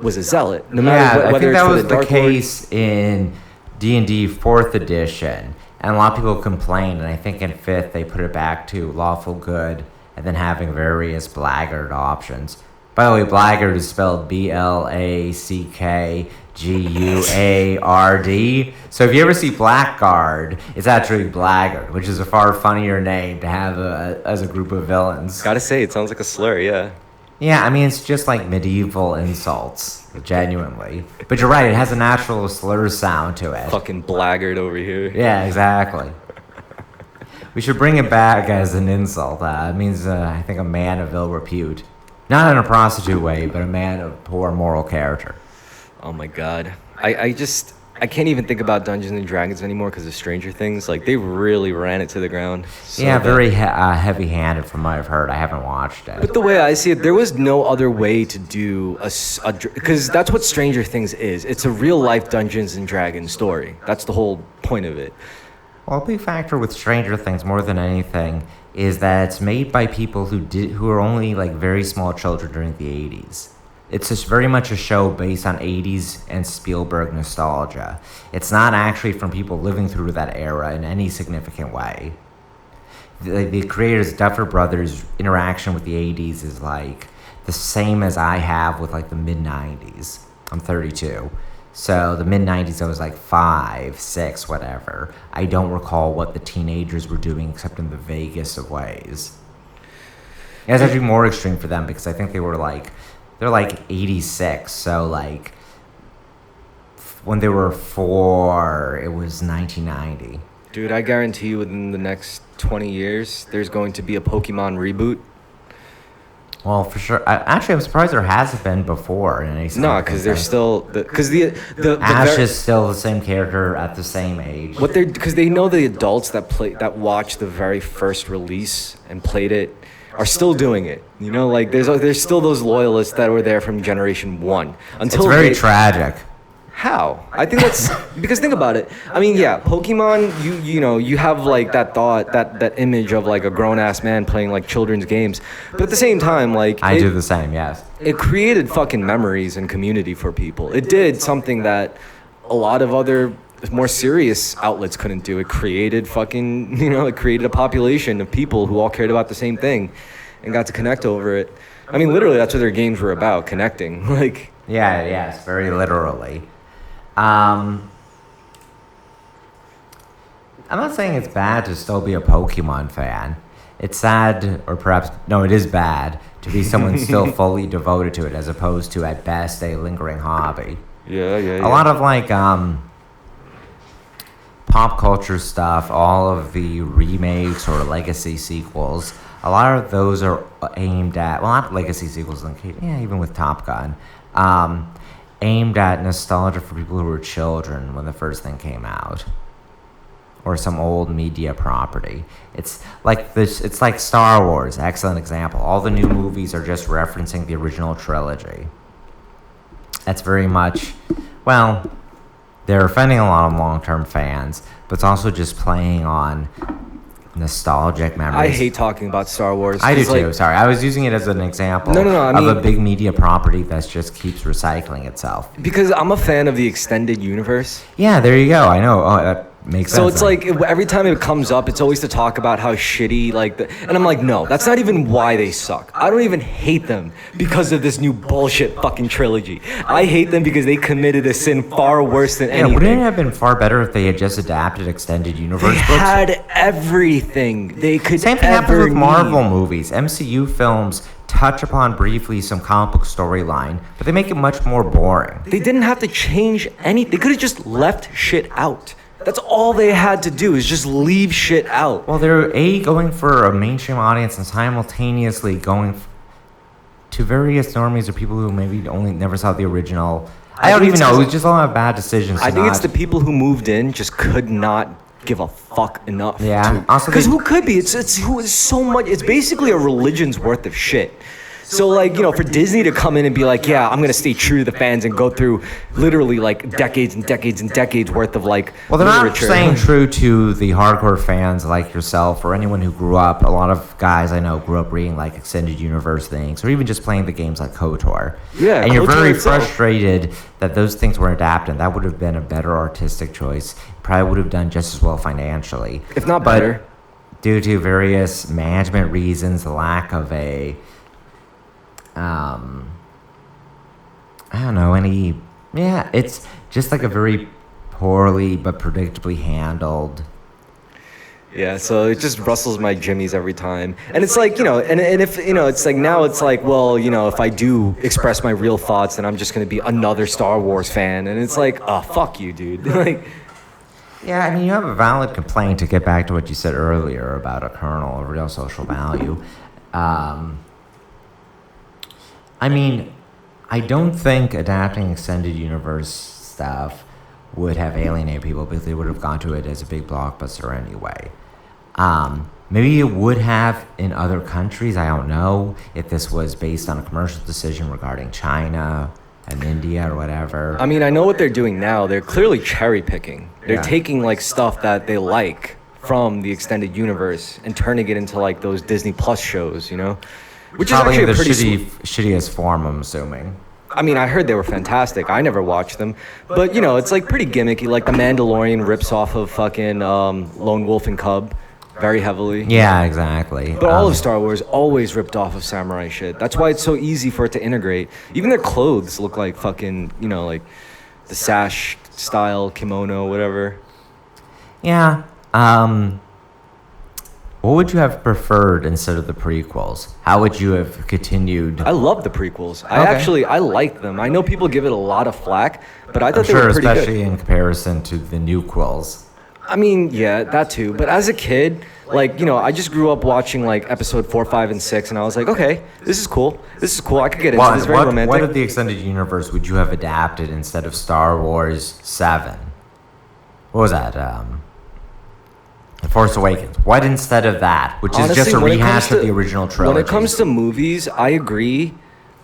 was a zealot. No matter I think it's that for was the Dark case in D&D 4th edition. And a lot of people complained, and I think in 5th they put it back to lawful good and then having various blackguard options. By the way, blackguard is spelled Blackguard. So if you ever see blackguard, it's actually blackguard, which is a far funnier name to have as a group of villains. Gotta say, it sounds like a slur, yeah. Yeah, I mean, it's just like medieval insults, genuinely. But you're right, it has a natural slur sound to it. Fucking blackguard over here. Yeah, exactly. We should bring it back as an insult. It means, I think, a man of ill repute. Not in a prostitute way, but a man of poor moral character. Oh my god. I can't even think about Dungeons and Dragons anymore because of Stranger Things. Like, they really ran it to the ground. So yeah, very heavy-handed from what I've heard. I haven't watched it. But the way I see it, there was no other way to do because that's what Stranger Things is. It's a real-life Dungeons and Dragons story. That's the whole point of it. Well, a big factor with Stranger Things, more than anything, is that it's made by people who are only like very small children during the 80s. It's just very much a show based on 80s and Spielberg nostalgia. It's not actually from people living through that era in any significant way. The creators, Duffer Brothers' interaction with the 80s is like the same as I have with like the mid-90s. I'm 32. So the mid-90s, I was like 5, 6, whatever. I don't recall what the teenagers were doing except in the vaguest of ways. It was actually more extreme for them because I think they're like 86, so like when they were 4, it was 1990. Dude, I guarantee you within the next 20 years, there's going to be a Pokemon reboot. Well, for sure. Actually, I'm surprised there hasn't been before. No, because they're still the Ash is still the same character at the same age. Because they know the adults that watched the very first release and played it are still doing it. You know, like there's still those loyalists that were there from Generation 1. It's very tragic. How? I think that's because think about it. I mean, yeah, Pokemon. You have like that thought, that image of like a grown ass man playing like children's games, but at the same time, like I do the same. Yes. It created fucking memories and community for people. It did something that a lot of other more serious outlets couldn't do. It created it created a population of people who all cared about the same thing, and got to connect over it. I mean, literally, that's what their games were about, connecting. Like. Yeah. Yes. Very literally. I'm not saying it's bad to still be a Pokemon fan. It's sad, or perhaps, no, it is bad to be someone still fully devoted to it as opposed to, at best, a lingering hobby. Yeah. A lot of, like, pop culture stuff, all of the remakes or legacy sequels, a lot of those are aimed at, well, not legacy sequels, even with Top Gun, aimed at nostalgia for people who were children when the first thing came out, or some old media property. It's like this. It's like Star Wars. Excellent example. All the new movies are just referencing the original trilogy. That's very much, well, they're offending a lot of long-term fans, but it's also just playing on nostalgic memories. I hate talking about Star Wars. I do too. Sorry, I was using it as an example of a big media property that just keeps recycling itself. Because I'm a fan of the extended universe. Yeah, there you go. I know. makes So sense. it's like every time it comes up, it's always to talk about how shitty and I'm like, no, that's not even why they suck. I don't even hate them because of this new bullshit fucking trilogy. I hate them because they committed a sin far worse than anything. Wouldn't it have been far better if they had just adapted extended universe They books? had everything they could Same thing happens ever with Marvel need. movies. MCU films touch upon briefly some comic book storyline, but they make it much more boring. They didn't have to change anything. They could have just left shit out. That's all they had to do is just leave shit out. Well, they're going for a mainstream audience and simultaneously going to various normies or people who maybe only never saw the original. I don't even know. It was just a lot of bad decisions. I think it's the people who moved in just could not give a fuck enough. Yeah. Because who could be? It's who is so much. It's basically a religion's worth of shit. So, like, you know, for Disney to come in and be like, yeah, I'm going to stay true to the fans and go through literally, like, decades and decades and decades worth of, like, well, they're literature. not staying true to the hardcore fans like yourself or anyone who grew up. A lot of guys I know grew up reading, like, extended universe things or even just playing the games like KOTOR. Yeah, and you're KOTOR very itself. frustrated that those things were adapted. That would have been a better artistic choice. Probably would have done just as well financially. If not better. Due to various management reasons, the lack of a... I don't know, it's just like a very poorly but predictably handled. Yeah, so it just rustles my jimmies every time. And it's like, you know, and if, you know, it's like now it's like, well, you know, if I do express my real thoughts, then I'm just going to be another Star Wars fan. And it's like, oh, fuck you, dude. Like, Yeah, I mean, you have a valid complaint to get back to what you said earlier about a kernel of real social value. I mean, I don't think adapting extended universe stuff would have alienated people because they would have gone to it as a big blockbuster anyway. Maybe it would have in other countries. I don't know if this was based on a commercial decision regarding China and India or whatever. I mean, I know what they're doing now. They're clearly cherry picking. They're Yeah. taking like stuff that they like from the extended universe and turning it into like those Disney Plus shows, you know? Which Probably is in the actually a pretty shittiest form, I'm assuming. I mean, I heard they were fantastic. I never watched them. But, you know, it's like pretty gimmicky. Like The Mandalorian rips off of fucking Lone Wolf and Cub very heavily. Yeah, exactly. But all of Star Wars always ripped off of samurai shit. That's why it's so easy for it to integrate. Even their clothes look like fucking, you know, like the sash style kimono, whatever. Yeah. What would you have preferred instead of the prequels? How would you have continued? I love the prequels. Okay. I like them. I know people give it a lot of flack, but I I'm thought they sure, were pretty especially good. in comparison to the new quills. I mean, yeah, that too. But as a kid, like, you know, I just grew up watching like episode 4, 5, and 6, and I was like, okay, this is cool. This is cool. I could get into this. Very romantic. What of the extended universe would you have adapted instead of Star Wars 7? What was that? The Force Awakens. What instead of that? Which is Honestly, just a when it rehash comes of the original trilogy. When it comes to movies, I agree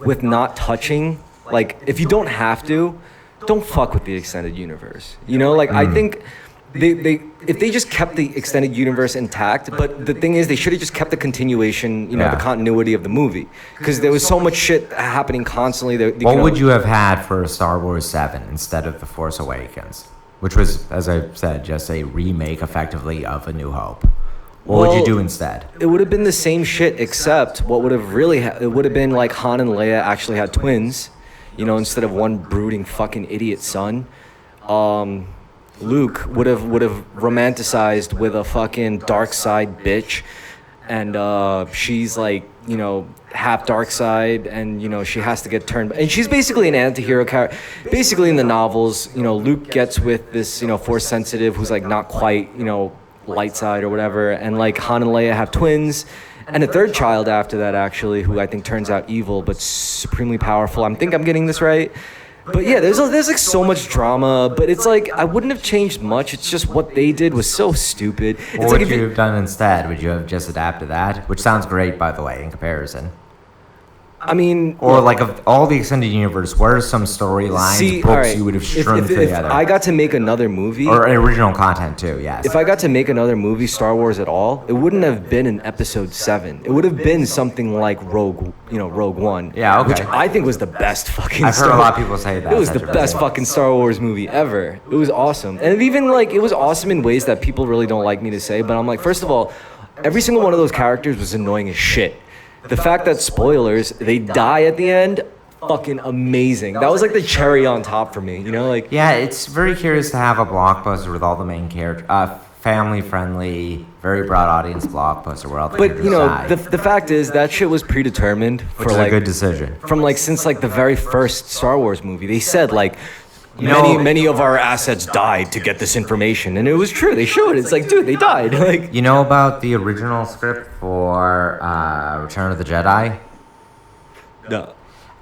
with not touching. Like, if you don't have to, don't fuck with the extended universe. You know, like, I think they if they just kept the extended universe intact, but the thing is, they should have just kept the continuation, you know, the continuity of the movie. Because there was so much shit happening constantly. What would you have had for Star Wars 7 instead of The Force Awakens? Which was, as I said, just a remake, effectively, of A New Hope. What would you do instead? It would have been the same shit, except what would have really it would have been like Han and Leia actually had twins, you know, instead of one brooding fucking idiot son. Luke would have romanticized with a fucking dark side bitch, and she's like, you know, half dark side, and you know she has to get turned, and she's basically an anti-hero character. Basically in the novels, you know, Luke gets with this, you know, force sensitive who's like not quite, you know, light side or whatever, and like Han and Leia have twins, and a third child after that actually, who I think turns out evil but supremely powerful. I think I'm getting this right. But yeah, there's like so much drama, but it's like I wouldn't have changed much. It's just what they did was so stupid. It's What like would you have done instead? Would you have just adapted that? Which sounds great, by the way, in comparison. I mean, Or like of all the extended universe, what are some storylines, books you would have strung together? If I got to make another movie, or original content too, yes. If I got to make another movie, Star Wars at all, it wouldn't have been in Episode 7. It would have been something like Rogue One. Yeah, okay. Which I think was the best fucking. I've heard a lot of people say that. It was the best fucking Star Wars movie ever. It was awesome, and even like it was awesome in ways that people really don't like me to say. But I'm like, first of all, every single one of those characters was annoying as shit. The fact that, spoilers, they die at the end, fucking amazing. That was like the cherry on top for me, you know? Like, yeah, it's very curious to have a blockbuster with all the main characters, family-friendly, very broad audience blockbuster where all the characters die. The fact is that shit was predetermined for Which is like a good decision. From like since like the very first Star Wars movie. They said like many of our assets died to get this information, and it was true. They showed it. It's like, dude, they died. Like, you know about the original script for Return of the Jedi? No.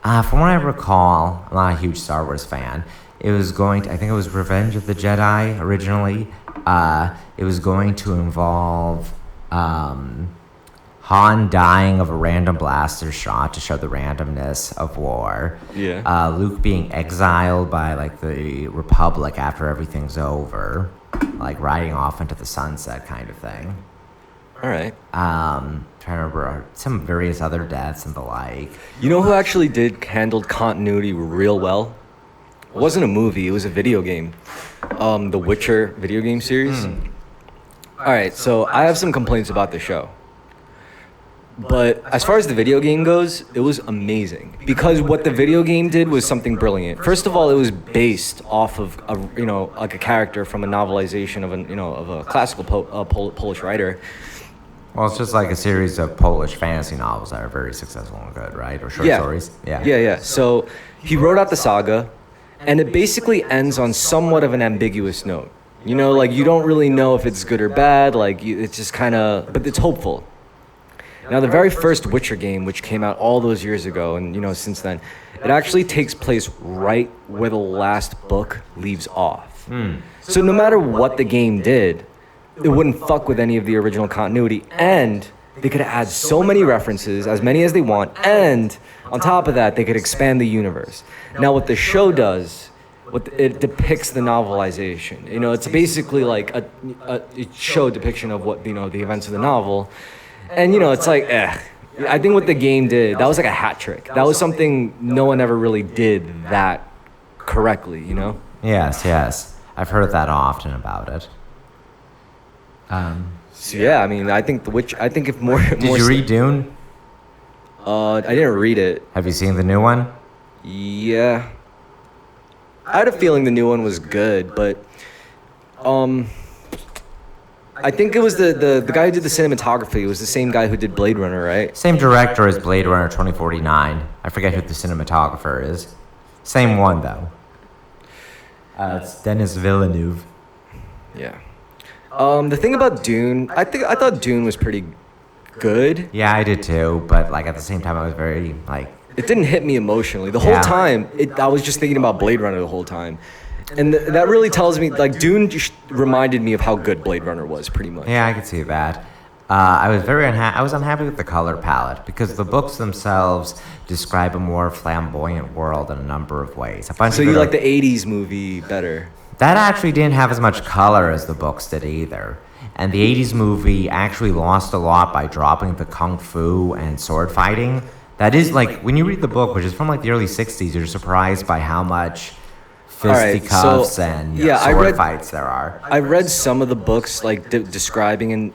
From what I recall, I'm not a huge Star Wars fan. It was going to, I think it was Revenge of the Jedi originally. It was going to involve Han dying of a random blaster shot to show the randomness of war. Yeah. Luke being exiled by like the Republic after everything's over, like riding off into the sunset kind of thing. All right. Trying to remember some various other deaths and the like. You know who actually handled continuity real well? It wasn't a movie. It was a video game. The Witcher video game series. All right. So I have some complaints about the show. But as far as the video game goes, it was amazing because what the video game did was something brilliant. First of all, it was based off of like a character from a novelization of a classical Polish writer. Well, it's just like a series of Polish fantasy novels that are very successful and good, right? Or short stories. Yeah. So he wrote out the saga, and it basically ends on somewhat of an ambiguous note. You know, like you don't really know if it's good or bad. Like it's just kind of, but it's hopeful. Now, the very first Witcher game, which came out all those years ago, and since then, it actually takes place right where the last book leaves off. So no matter what the game did, it wouldn't fuck with any of the original continuity, and they could add so many references, as many as they want, and on top of that, they could expand the universe. Now, what the show does, it depicts the novelization. It's basically like a show depiction of what the events of the novel. And, it's like, I think what the game did, that was like a hat trick. That was something no one ever really did that correctly, Yes. I've heard that often about it. So, yeah, I mean, I think if more... Did you read Dune? I didn't read it. Have you seen the new one? Yeah. I had a feeling the new one was good, but... I think it was the guy who did the cinematography. It was the same guy who did Blade Runner, right? Same director as Blade Runner 2049. I forget who the cinematographer is. Same one, though. It's Denis Villeneuve. Yeah. The thing about Dune, I thought Dune was pretty good. Yeah, I did too, but like at the same time, I was very like... It didn't hit me emotionally. The whole time, I was just thinking about Blade Runner the whole time. And that really tells me, like, Dune just reminded me of how good Blade Runner was, pretty much. Yeah, I could see that. I was very unhappy with the color palette because the books themselves describe a more flamboyant world in a number of ways. So you like the 80s movie better? That actually didn't have as much color as the books did either. And the 80s movie actually lost a lot by dropping the kung fu and sword fighting. That is, like, when you read the book, which is from, like, the early 60s, you're surprised by how much... fisticuffs and sword fights there are. I read some of the books like describing and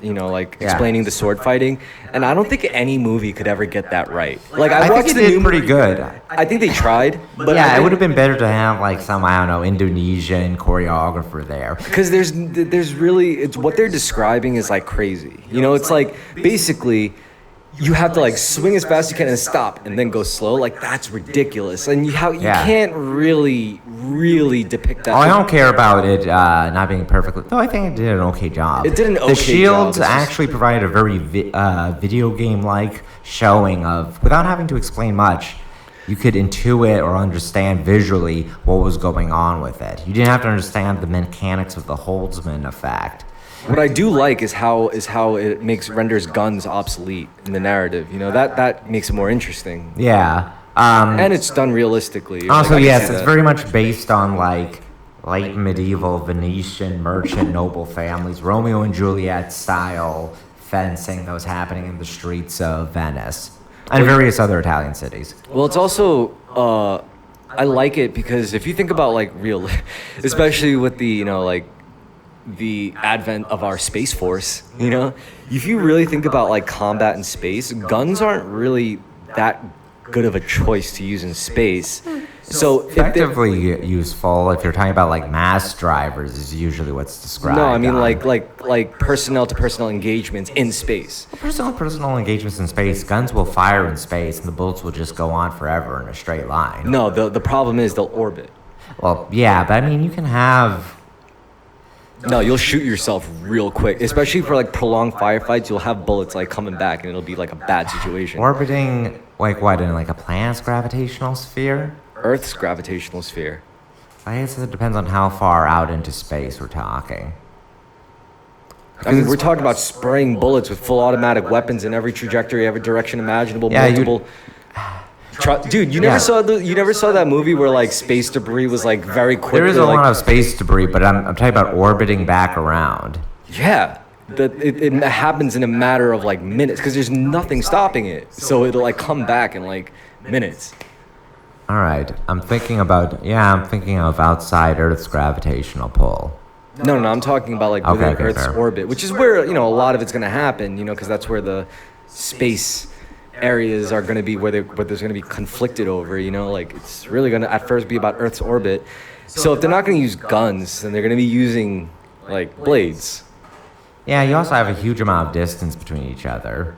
explaining the sword fighting, and I don't think any movie could ever get that right. Like I watched think it did pretty good. I think they tried, but it would have been better to have like some Indonesian choreographer there. Because there's really it's what they're describing is like crazy. It's like basically. You have to like swing as fast as you can and stop and then go slow. Like that's ridiculous, and you can't really depict that. Oh, I don't care about it not being perfectly. No, I think it did an okay job. It did an okay job. The shields actually provided a very video game-like showing of, without having to explain much, you could intuit or understand visually what was going on with it. You didn't have to understand the mechanics of the Holtzman effect. What I do like is how it renders guns obsolete in the narrative. You know, that makes it more interesting. Yeah. And it's done realistically. Also, Like, yes, it's very much based on like late medieval Venetian merchant noble families, Romeo and Juliet style fencing that was happening in the streets of Venice and various other Italian cities. Well, it's also I like it because if you think about like real, especially with the like the advent of our space force, if you really think about like combat in space, guns aren't really that good of a choice to use in space. So effectively useful if you're talking about like mass drivers is usually what's described. No, I mean like personnel to personnel engagements in space. Personal engagements in space, guns will fire in space and the bullets will just go on forever in a straight line. No, the problem is they'll orbit. Well, yeah, but I mean you can have. No, you'll shoot yourself real quick, especially for like prolonged firefights. You'll have bullets like coming back, and it'll be like a bad situation. Orbiting, like what, in like a planet's gravitational sphere? Earth's gravitational sphere. I guess it depends on how far out into space we're talking. I mean, we're talking about spraying bullets with full automatic weapons in every trajectory, every direction imaginable, yeah, multiple. Dude, you never saw that movie where like space debris was like very quick. There is a lot of space debris, but I'm talking about orbiting back around. Yeah, it happens in a matter of like minutes because there's nothing stopping it, so it'll like come back in like minutes. All right, I'm thinking of outside Earth's gravitational pull. No, I'm talking about like within Earth's orbit, which is where a lot of it's gonna happen, because that's where the space areas are going to be where there's going to be conflicted over, like it's really going to at first be about Earth's orbit. So if they're not going to use guns, then they're going to be using like blades. Yeah, you also have a huge amount of distance between each other.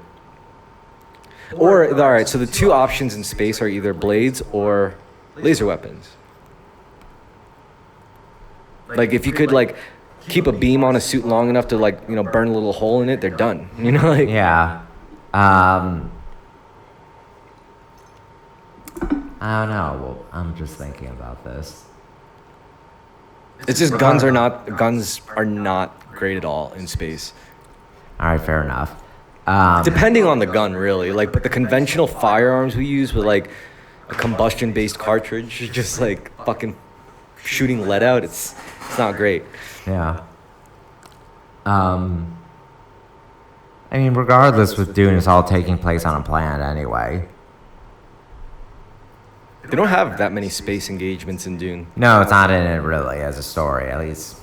Or, all right, so the two options in space are either blades or laser weapons. Like if you could like keep a beam on a suit long enough to like, burn a little hole in it, they're done. Like yeah. I don't know. Well, I'm just thinking about this. It's just guns are not great at all in space. All right, fair enough. Depending on the gun, really. Like, but the conventional firearms we use with like a combustion-based cartridge, just like fucking shooting lead out. It's not great. Yeah. I mean, regardless, with Dune, it's all taking place on a planet anyway. They don't have that many space engagements in Dune. No, it's not in it really as a story, at least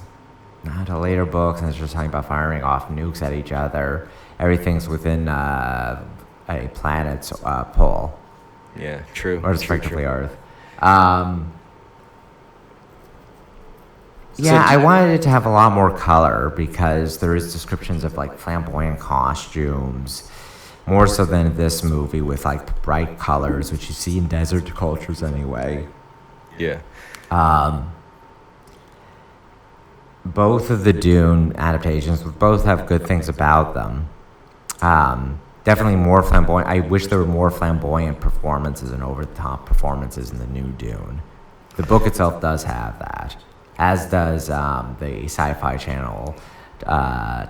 not the later books, and it's just talking about firing off nukes at each other. Everything's within a planet's pull. Yeah, true. Or it's effectively Earth. Yeah, I wanted it to have a lot more color because there is descriptions of like flamboyant costumes, more so than in this movie with like bright colors, which you see in desert cultures anyway. Yeah. Both of the Dune adaptations both have good things about them. Definitely more flamboyant. I wish there were more flamboyant performances and over-the-top performances in the new Dune. The book itself does have that, as does the Sci-Fi Channel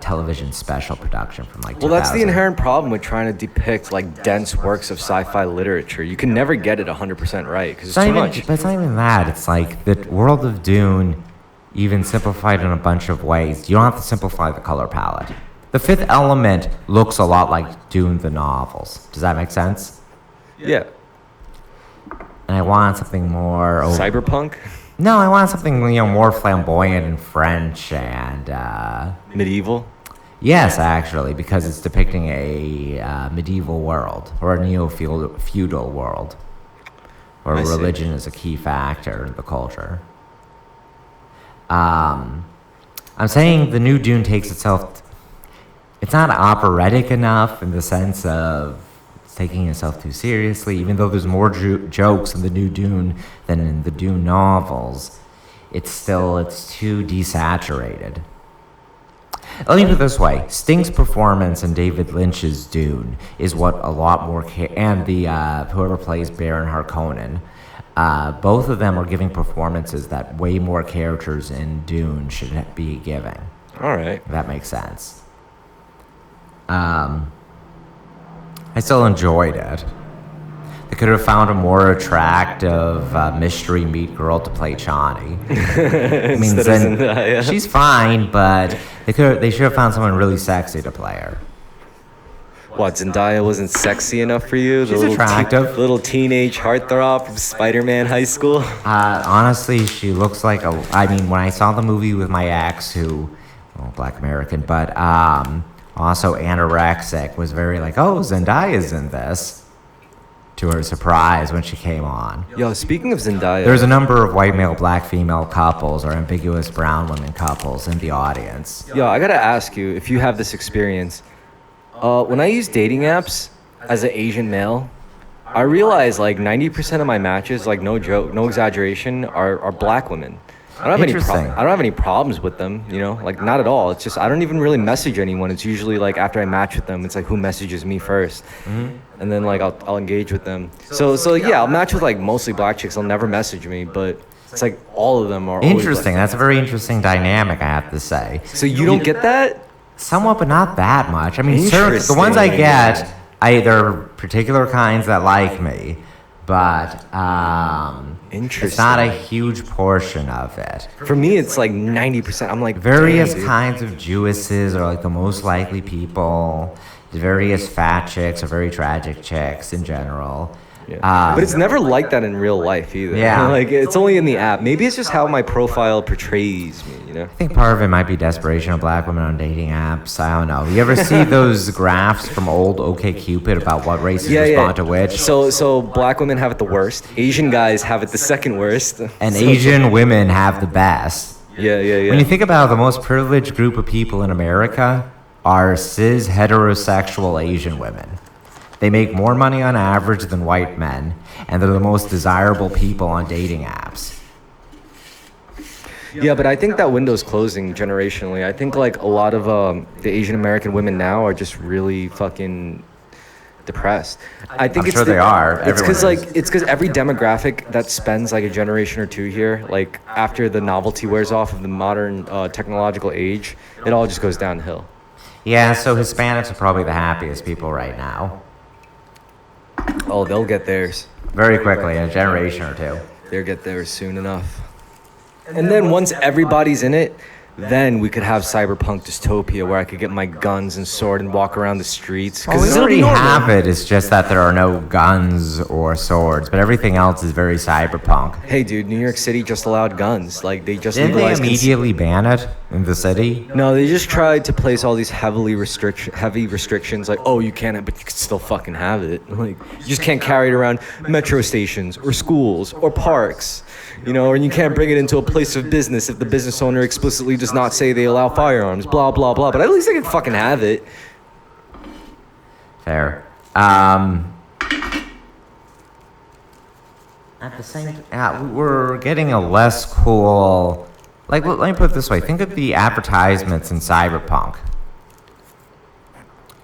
television special production from like 2000. Well, that's the inherent problem with trying to depict like dense works of sci-fi literature. You can never get it 100% right because it's too much. But it's not even that. It's like the world of Dune, even simplified in a bunch of ways. You don't have to simplify the color palette. The Fifth Element looks a lot like Dune the novels. Does that make sense? Yeah. And I want something more cyberpunk. No, I want something more flamboyant and French and medieval. Yes, actually, because it's depicting a medieval world or a neo-feudal world, where religion is a key factor in the culture. I'm saying the new Dune takes itself. It's not operatic enough in the sense of taking itself too seriously, even though there's more jokes in the new Dune than in the Dune novels. It's too desaturated. Let me put it this way: Sting's performance in David Lynch's Dune is what a lot more and the whoever plays Baron Harkonnen, both of them are giving performances that way more characters in Dune should be giving. All right. If that makes sense. I still enjoyed it. They could have found a more attractive mystery meat girl to play Chani. I mean, she's fine, but they should have found someone really sexy to play her. What, Zendaya wasn't sexy enough for you? She's attractive. Little teenage heartthrob from Spider-Man high school? Honestly, she looks like I mean, when I saw the movie with my ex, Black American, but also anorexic, was very like, oh, Zendaya's in this. To her surprise when she came on. Yo, speaking of Zendaya... There's a number of white male, black female couples or ambiguous brown women couples in the audience. Yo, I gotta ask you, if you have this experience... when I use dating apps as an Asian male, I realize like 90% of my matches, like no joke, no exaggeration, are black women. I don't have any problems with them, you know, like not at all. It's just I don't even really message anyone. It's usually like after I match with them, it's like who messages me first, and then like I'll engage with them. So yeah, I'll match with like mostly black chicks. They'll never message me, but it's like all of them are interesting. That's a very interesting dynamic, I have to say. So you don't get that? Somewhat, but not that much. I mean, the ones I get, there are particular kinds that like me, but it's not a huge portion of it. For me, it's like 90%. I'm like, various kinds of Jewesses are like the most likely people. The various fat chicks are very tragic chicks in general. Yeah. But it's never like that in real life either. Yeah. Like it's only in the app. Maybe it's just how my profile portrays me, you know? I think part of it might be desperation of black women on dating apps. I don't know. You ever see those graphs from old OkCupid about what races respond to which? So black women have it the worst. Asian guys have it the second worst. And Asian women have the best. Yeah. When you think about it, the most privileged group of people in America are cis heterosexual Asian women. They make more money on average than white men, and they're the most desirable people on dating apps. Yeah, but I think that window's closing generationally. I think like a lot of the Asian American women now are just really fucking depressed. I think they are. It's because every demographic that spends like a generation or two here, like after the novelty wears off of the modern technological age, it all just goes downhill. Yeah, so Hispanics are probably the happiest people right now. Oh, they'll get theirs. Very quickly, in a generation or two. They'll get theirs soon enough. And then once everybody's in it, then we could have cyberpunk dystopia where I could get my guns and sword and walk around the streets. Well, we already have it. It's just that there are no guns or swords, but everything else is very cyberpunk. Hey, dude, New York City just allowed guns. Like, they just Didn't they immediately ban it in the city? No, they just tried to place all these heavy restrictions. Like, oh, you can't, but you can still fucking have it. Like, you just can't carry it around metro stations or schools or parks. You know, and you can't bring it into a place of business if the business owner explicitly does not say they allow firearms, blah, blah, blah. But at least they can fucking have it. Fair. At the same time, we're getting a less cool... Like, let me put it this way. Think of the advertisements in Cyberpunk.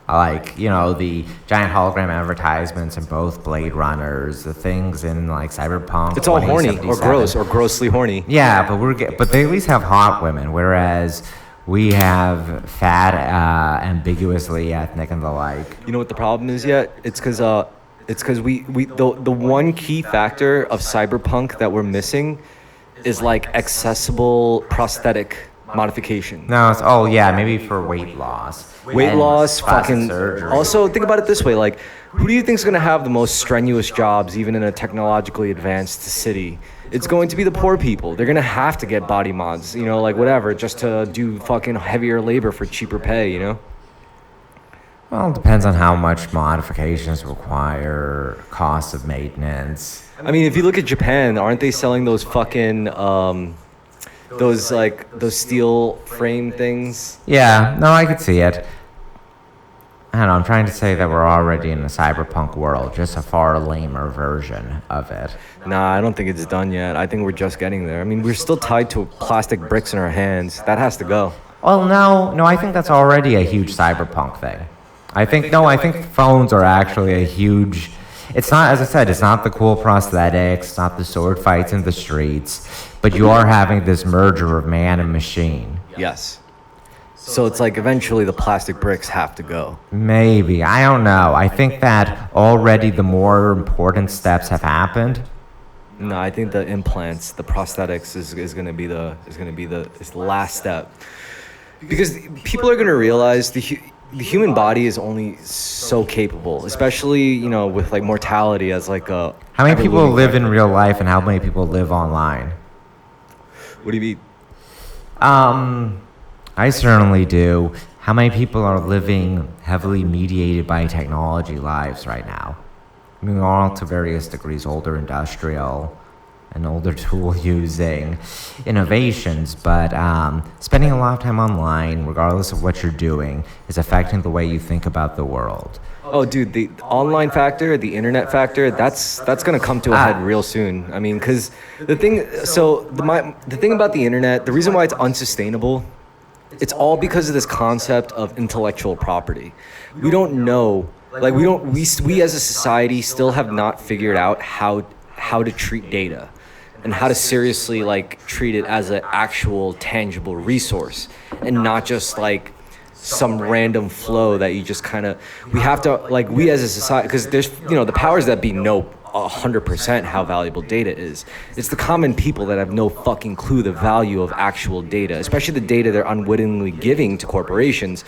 Like, you know, the giant hologram advertisements in both Blade Runners, the things in, like, Cyberpunk. It's all horny or gross or grossly horny. Yeah, but they at least have hot women, whereas we have fat, ambiguously ethnic and the like. You know what the problem is yet? It's because the one key factor of Cyberpunk that we're missing is, like, accessible prosthetic modification. No, maybe for weight loss. Weight loss, fucking surgery. Also, think about it this way, like, who do you think is going to have the most strenuous jobs even in a technologically advanced city? It's going to be the poor people. They're going to have to get body mods, you know, like whatever, just to do fucking heavier labor for cheaper pay, you know? Well, it depends on how much modifications require, cost of maintenance. I mean, if you look at Japan, aren't they selling those fucking those steel frame things? Yeah, no, I could see it. I don't know, I'm trying to say that we're already in a cyberpunk world, just a far lamer version of it. Nah, I don't think it's done yet. I think we're just getting there. I mean, we're still tied to plastic bricks in our hands. That has to go. Well, no, I think that's already a huge cyberpunk thing. I think phones are actually a huge... It's not, as I said, it's not the cool prosthetics, it's not the sword fights in the streets, but you are having this merger of man and machine. Yes. So it's like eventually the plastic bricks have to go. Maybe. I don't know. I think that already the more important steps have happened. No, I think the implants, the prosthetics is gonna be the last step, because people are gonna realize the human body is only so capable, especially with like mortality as like a. How many people live in real life, and how many people live online? What do you mean? I certainly do. How many people are living heavily mediated by technology lives right now? I mean, all to various degrees, older industrial and older tool using innovations, but spending a lot of time online, regardless of what you're doing, is affecting the way you think about the world. Oh, dude, the online factor, the internet factor, that's gonna come to a head real soon. I mean, because the thing about the internet, the reason why it's unsustainable, it's all because of this concept of intellectual property. We don't know, like we as a society still have not figured out how to treat data and how to seriously like treat it as an actual tangible resource and not just like some random flow that you just kind of. We have to, like, we as a society, because there's the powers that be know 100% how valuable data is. It's the common people that have no fucking clue the value of actual data, especially the data they're unwittingly giving to corporations.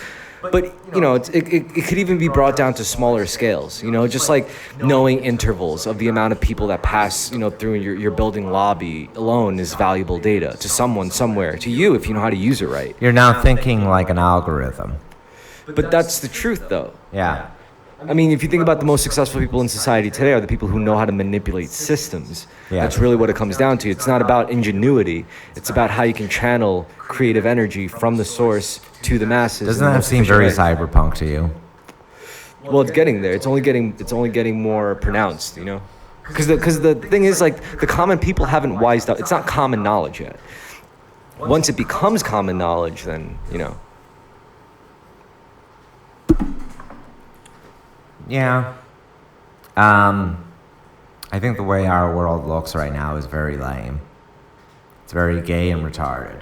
But it could even be brought down to smaller scales. Just like knowing intervals of the amount of people that pass through your building lobby alone is valuable data to someone somewhere, to you if you know how to use it right. You're now thinking like an algorithm. But that's the truth, though. Yeah. I mean, if you think about the most successful people in society today are the people who know how to manipulate systems. Yeah. That's really what it comes down to. It's not about ingenuity. It's about how you can channel creative energy from the source to the masses. Doesn't that seem very cyberpunk to you? Well, it's getting there. It's only getting more pronounced, Because the thing is, like, the common people haven't wised up. It's not common knowledge yet. Once it becomes common knowledge, then, Yeah. I think the way our world looks right now is very lame. It's very gay and retarded.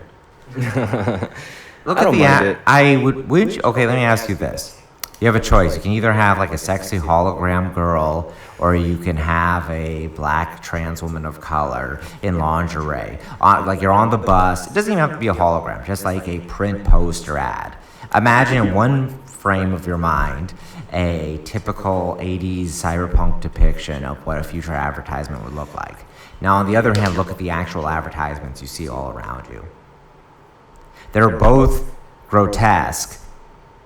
Look I don't mind it. Okay, let me ask you this. You have a choice. You can either have like a sexy hologram girl, or you can have a black trans woman of color in lingerie. Like you're on the bus. It doesn't even have to be a hologram, just like a print poster ad. Imagine in one frame of your mind a typical 80s cyberpunk depiction of what a future advertisement would look like. Now, on the other hand, look at the actual advertisements you see all around you. They're both grotesque,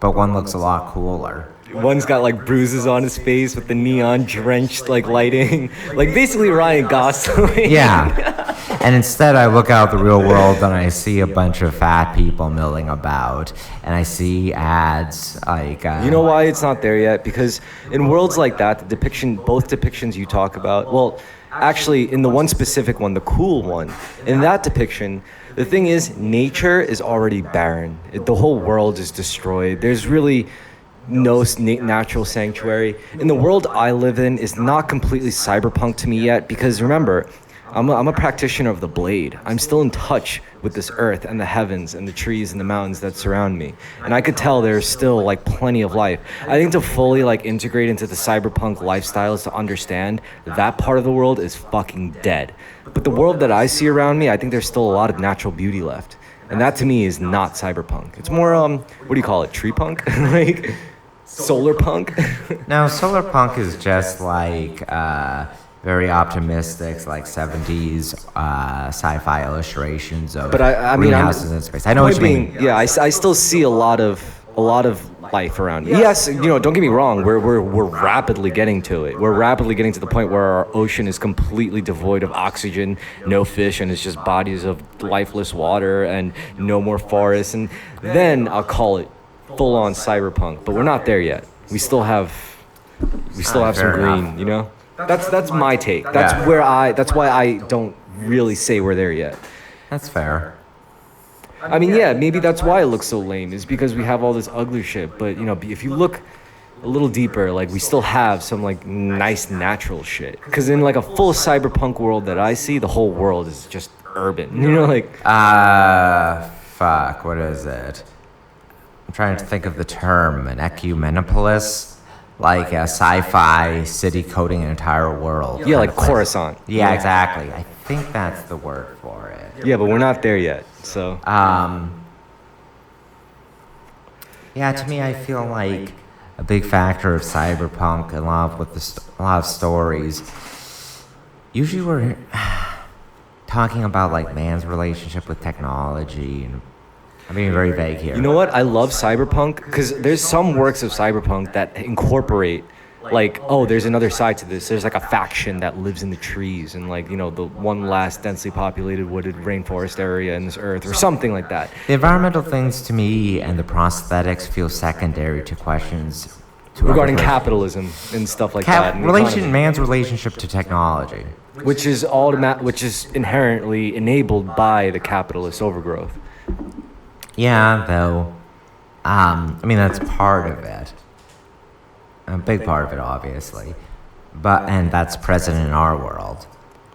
but one looks a lot cooler. One's got like bruises on his face with the neon drenched like lighting, like basically Ryan Gosling. Yeah. And instead I look out the real world and I see a bunch of fat people milling about, and I see ads like you know why it's not there yet? Because in worlds like that, both depictions you talk about, well, actually in the one specific one, the cool one, in that depiction, the thing is, nature is already barren. The whole world is destroyed. There's really no natural sanctuary. In the world I live in is not completely cyberpunk to me yet, because remember, I'm a practitioner of the blade. I'm still in touch with this earth and the heavens and the trees and the mountains that surround me. And I could tell there's still like plenty of life. I think to fully like integrate into the cyberpunk lifestyle is to understand that part of the world is fucking dead. But the world that I see around me, I think there's still a lot of natural beauty left. And that to me is not cyberpunk. It's more, what do you call it, tree punk? Like, solar punk? No, solar punk is just like very optimistic, like 70s sci-fi illustrations of greenhouses in space. I know what you mean. Yeah, I still see a lot of life around me. Yes, don't get me wrong. We're rapidly getting to it. We're rapidly getting to the point where our ocean is completely devoid of oxygen, no fish, and it's just bodies of lifeless water and no more forests. And then I'll call it full-on cyberpunk. But we're not there yet. We still have some green. Enough. That's my take. That's why I don't really say we're there yet. That's fair. I mean, yeah, maybe that's why it looks so lame, is because we have all this ugly shit. But, if you look a little deeper, like, we still have some, like, nice natural shit. Because in, like, a full cyberpunk world that I see, the whole world is just urban. Like... Fuck, what is it? trying to think of the term, an ecumenopolis, like a sci-fi city coating an entire world. Yeah, like Coruscant. Yeah, exactly. I think that's the word for it. Yeah, but we're not there yet, so. Yeah, to me, I feel like a big factor of cyberpunk, along with a lot of stories. Usually, we're talking about like man's relationship with technology, and I'm being very vague here. You know what? I love cyberpunk because there's some works of cyberpunk that incorporate, like, oh, there's another side to this. There's like a faction that lives in the trees and, like, you know, the one last densely populated wooded rainforest area in this earth or something like that. The environmental things to me and the prosthetics feel secondary to questions regarding capitalism and stuff like that. Man's relationship to technology. Which is inherently enabled by the capitalist overgrowth. Yeah, though, I mean, that's part of it. A big part of it, obviously, and that's present in our world.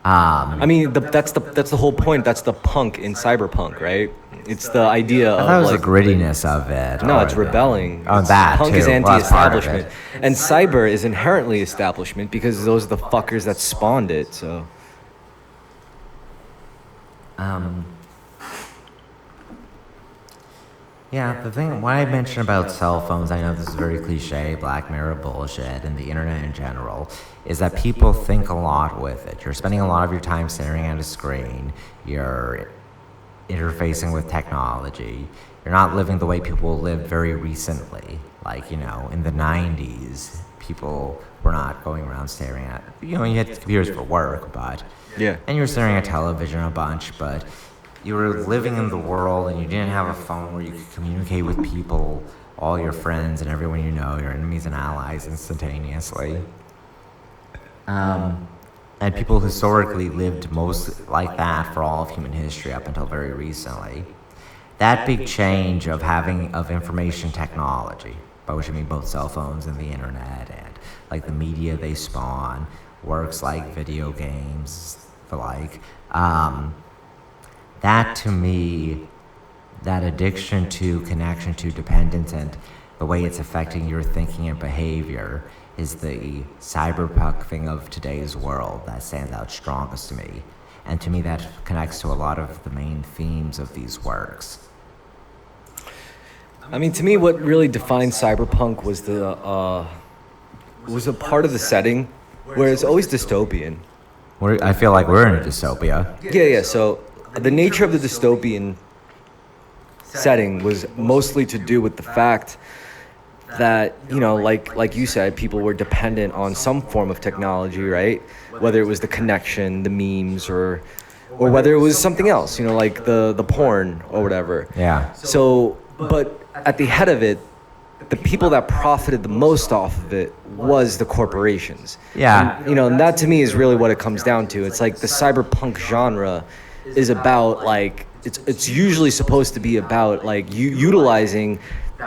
I mean, that's the whole point. That's the punk in cyberpunk, right? It's the idea I thought it was the grittiness of it. No, it's rebelling. That punk too. is anti-establishment, and cyber is inherently establishment because those are the fuckers that spawned it. So. Yeah, the thing, what I mentioned about cell phones, I know this is very cliche, Black Mirror bullshit, and the internet in general, is that people think a lot with it. You're spending a lot of your time staring at a screen, you're interfacing with technology, you're not living the way people lived very recently. Like, you know, in the 90s, people were not going around staring at, you know, you had computers for work, but, yeah. And you were staring at television a bunch, but you were living in the world and you didn't have a phone where you could communicate with people, all your friends and everyone you know, your enemies and allies instantaneously. And people historically lived most like that for all of human history up until very recently. That big change of information technology, by which I mean both cell phones and the internet and like the media they spawn, works like video games, the like, that to me, that addiction to, connection to, dependence, and the way it's affecting your thinking and behavior is the cyberpunk thing of today's world that stands out strongest to me. And to me, that connects to a lot of the main themes of these works. I mean, to me, what really defined cyberpunk was was a part of the setting where it's always dystopian. I feel like we're in a dystopia. Yeah. So the nature of the dystopian setting was mostly to do with the fact that, you know, like you said, people were dependent on some form of technology, right? Whether it was the connection, the memes, or whether it was something else, you know, like the porn or whatever. Yeah. So, but at the head of it, the people that profited the most off of it was the corporations. Yeah. And, you know, and that to me is really what it comes down to. It's like the cyberpunk genre is about, like, it's usually supposed to be about, like, utilizing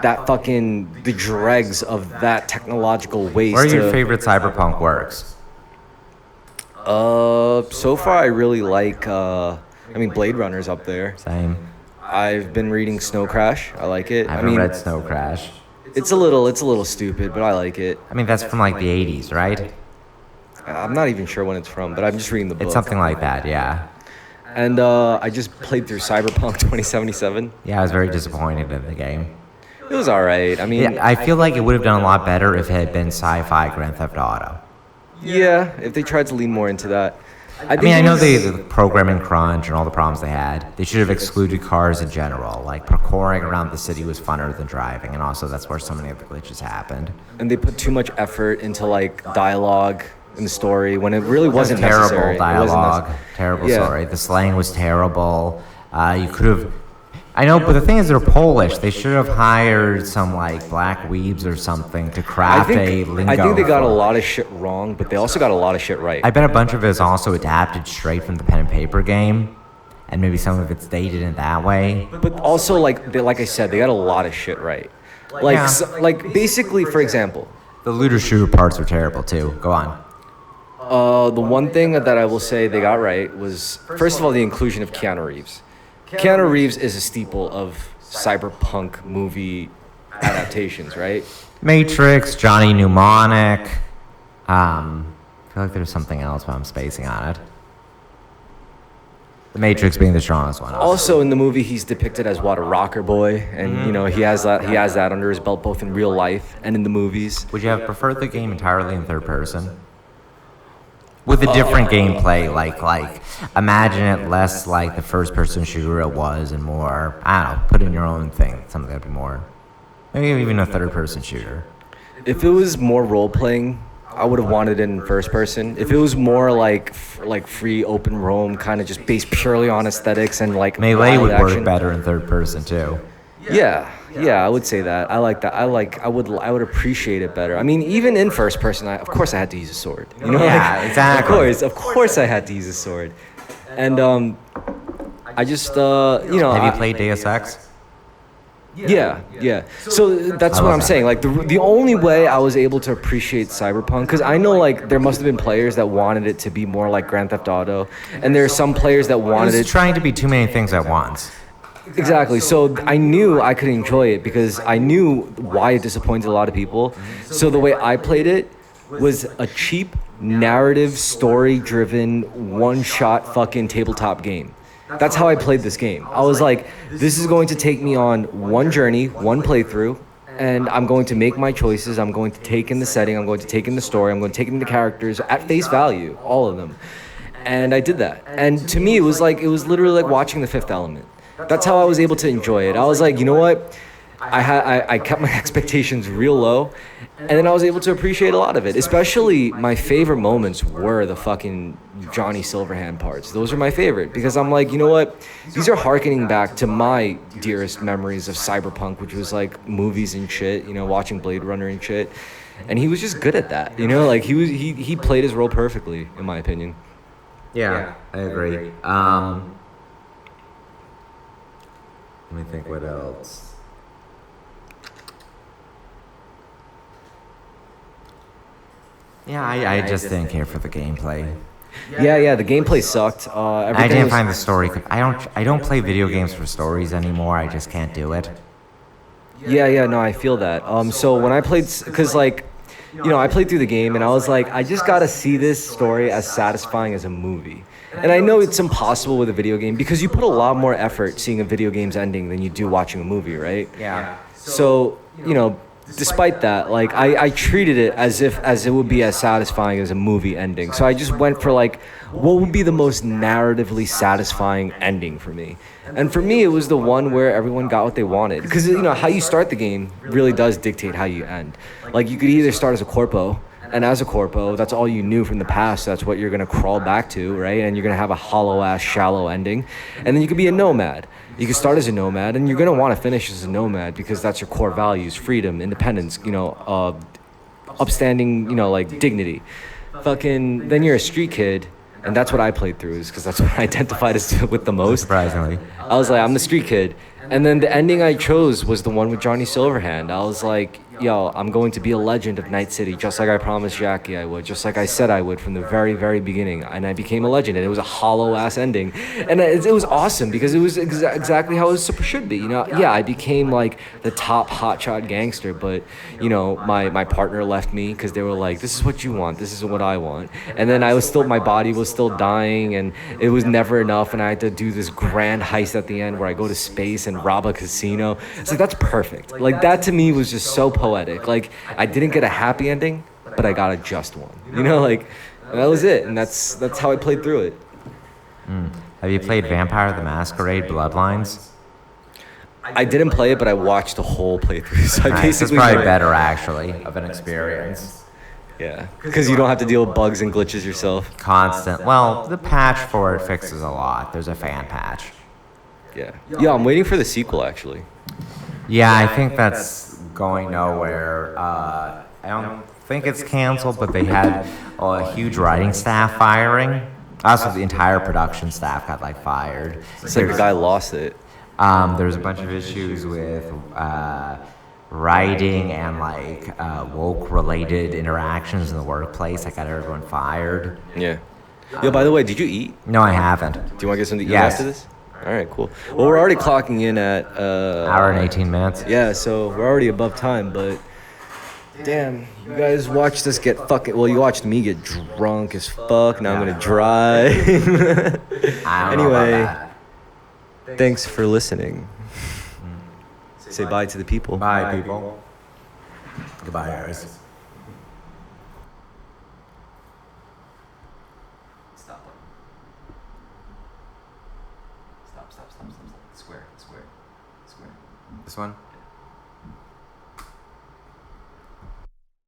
that the dregs of that technological waste. What are your favorite cyberpunk works? So far I really like, Blade Runner's up there. Same. I've been reading Snow Crash. I like it. I haven't read Snow Crash. It's a little stupid, but I like it. I mean, that's from like the 80s, right? I'm not even sure when it's from, but I'm just reading the book. It's something like that, yeah. And I just played through Cyberpunk 2077. Yeah, I was very disappointed in the game. It was alright. I mean, yeah, I feel like it would have done a lot better if it had been sci-fi Grand Theft Auto. Yeah, if they tried to lean more into that. I know the programming crunch and all the problems they had. They should have excluded cars in general. Like, parkouring around the city was funner than driving, and also that's where so many of the glitches happened. And they put too much effort into, like, dialogue in the story when it really wasn't necessary. Terrible dialogue, terrible story. The slang was terrible. You could have... I know, but the thing is, they're Polish. They should have hired some, like, black weebs or something to craft a lingo. I think they got a lot of shit wrong, but they also got a lot of shit right. I bet a bunch of it is also adapted straight from the pen and paper game, and maybe some of it's dated in that way. But also, like I said, they got a lot of shit right. Like basically, for example... The looter-shooter parts were terrible, too. Go on. The one thing that I will say they got right was, first of all, the inclusion of Keanu Reeves. Keanu Reeves is a staple of cyberpunk movie adaptations, right? Matrix, Johnny Mnemonic. I feel like there's something else, but I'm spacing on it. The Matrix being the strongest one. Also in the movie, he's depicted as what, a rocker boy, and you know he has that under his belt both in real life and in the movies. Would you have preferred the game entirely in third person? With a different gameplay, like imagine it less like the first person shooter it was and more, I don't know, put in your own thing, something that'd be more, maybe even a third person shooter. If it was more role playing, I would have wanted it in first person. If it was more like free open roam, kind of just based purely on aesthetics and like Melee would action. work better in third person too. Yeah, I would say that. I like that. I would appreciate it better. I mean, even in first person, of course I had to use a sword. You know, Yeah, exactly. Of course I had to use a sword. And I just you know. Have you played Deus Ex? Yeah. So that's what I'm saying. Like the only way I was able to appreciate Cyberpunk, because I know like there must have been players that wanted it to be more like Grand Theft Auto, and there are some players that wanted It's it. trying to be too many things at once. Exactly. So I knew I could enjoy it because I knew why it disappointed a lot of people. So the way I played it was a cheap, narrative, story-driven, one-shot fucking tabletop game. That's how I played this game. I was like, this is going to take me on one journey, one playthrough, and I'm going to make my choices. I'm going to take in the setting. I'm going to take in the story. I'm going to take in the characters at face value, all of them. And I did that. And to me, it was literally like watching The Fifth Element. That's how I was able to enjoy it. I was like, you know what? I kept my expectations real low, and then I was able to appreciate a lot of it. Especially my favorite moments were the fucking Johnny Silverhand parts. Those are my favorite because I'm like, you know what? These are hearkening back to my dearest memories of Cyberpunk, which was like movies and shit, you know, watching Blade Runner and shit. And he was just good at that, you know, like he played his role perfectly, in my opinion. Yeah, I agree. Let me think what else. Yeah, I just didn't care for the gameplay. Yeah, the gameplay sucked. I didn't find the story. I don't play video games for stories anymore. I just can't do it. Yeah, no, I feel that. So when I played, because like, you know, I played through the game and I was like, I just gotta see this story as satisfying as a movie. And I know it's impossible with a video game because you put a lot more effort seeing a video game's ending than you do watching a movie, right? Yeah. So, you know, despite that, like I treated it as it would be as satisfying as a movie ending. So I just went for like, what would be the most narratively satisfying ending for me? And for me, it was the one where everyone got what they wanted. Because, you know, how you start the game really does dictate how you end. Like, you could either start as a corpo, and as a corpo, that's all you knew from the past. That's what you're going to crawl back to, right? And you're going to have a hollow-ass, shallow ending. And then you could be a nomad. You can start as a nomad, and you're going to want to finish as a nomad because that's your core values: freedom, independence, you know, upstanding, you know, like dignity. Fucking, then you're a street kid, and that's what I played through, is because that's what I identified as with the most. Surprisingly. I was like, I'm the street kid. And then the ending I chose was the one with Johnny Silverhand. I was like, yo, I'm going to be a legend of Night City, just like I promised Jackie I would, just like I said I would from the very, very beginning. And I became a legend, and it was a hollow-ass ending. And it was awesome because it was exactly how it should be. You know, yeah, I became like the top hotshot gangster, but, you know, my partner left me because they were like, this is what you want, this is what I want. And then my body was still dying, and it was never enough, and I had to do this grand heist at the end where I go to space and rob a casino. It's like, that's perfect. Like, that to me was just so poetic. Like, I didn't get a happy ending, but I got a just one. You know, like, that was it, and that's how I played through it. Have you played Vampire the Masquerade Bloodlines? I didn't play it, but I watched the whole playthrough. So I Nice. It's basically probably better, actually, of an experience. Yeah, because you don't have to deal with bugs and glitches yourself. Constant. Well, the patch for it fixes a lot. There's a fan patch. Yeah, I'm waiting for the sequel, actually. Yeah, I think that's going nowhere. I don't think it's canceled, but they had a huge writing staff firing. Also, the entire production staff got like fired. It's like the guy lost it. There's a bunch of issues with writing and like woke related interactions in the workplace that got everyone fired. Yeah. Yo, by the way, did you eat? No, I haven't. Do you want to get something to eat Yes. after this? All right, cool. Well, we're already clocking in at Hour and 18 minutes. Yeah, so we're already above time, but damn, you guys watched us get fucking. Well, you watched me get drunk as fuck. Now I'm gonna drive. I don't know about Anyway, that. thanks for listening. Say bye to the people. Bye, people. Goodbye, guys. Stop. Stop. Square. This one?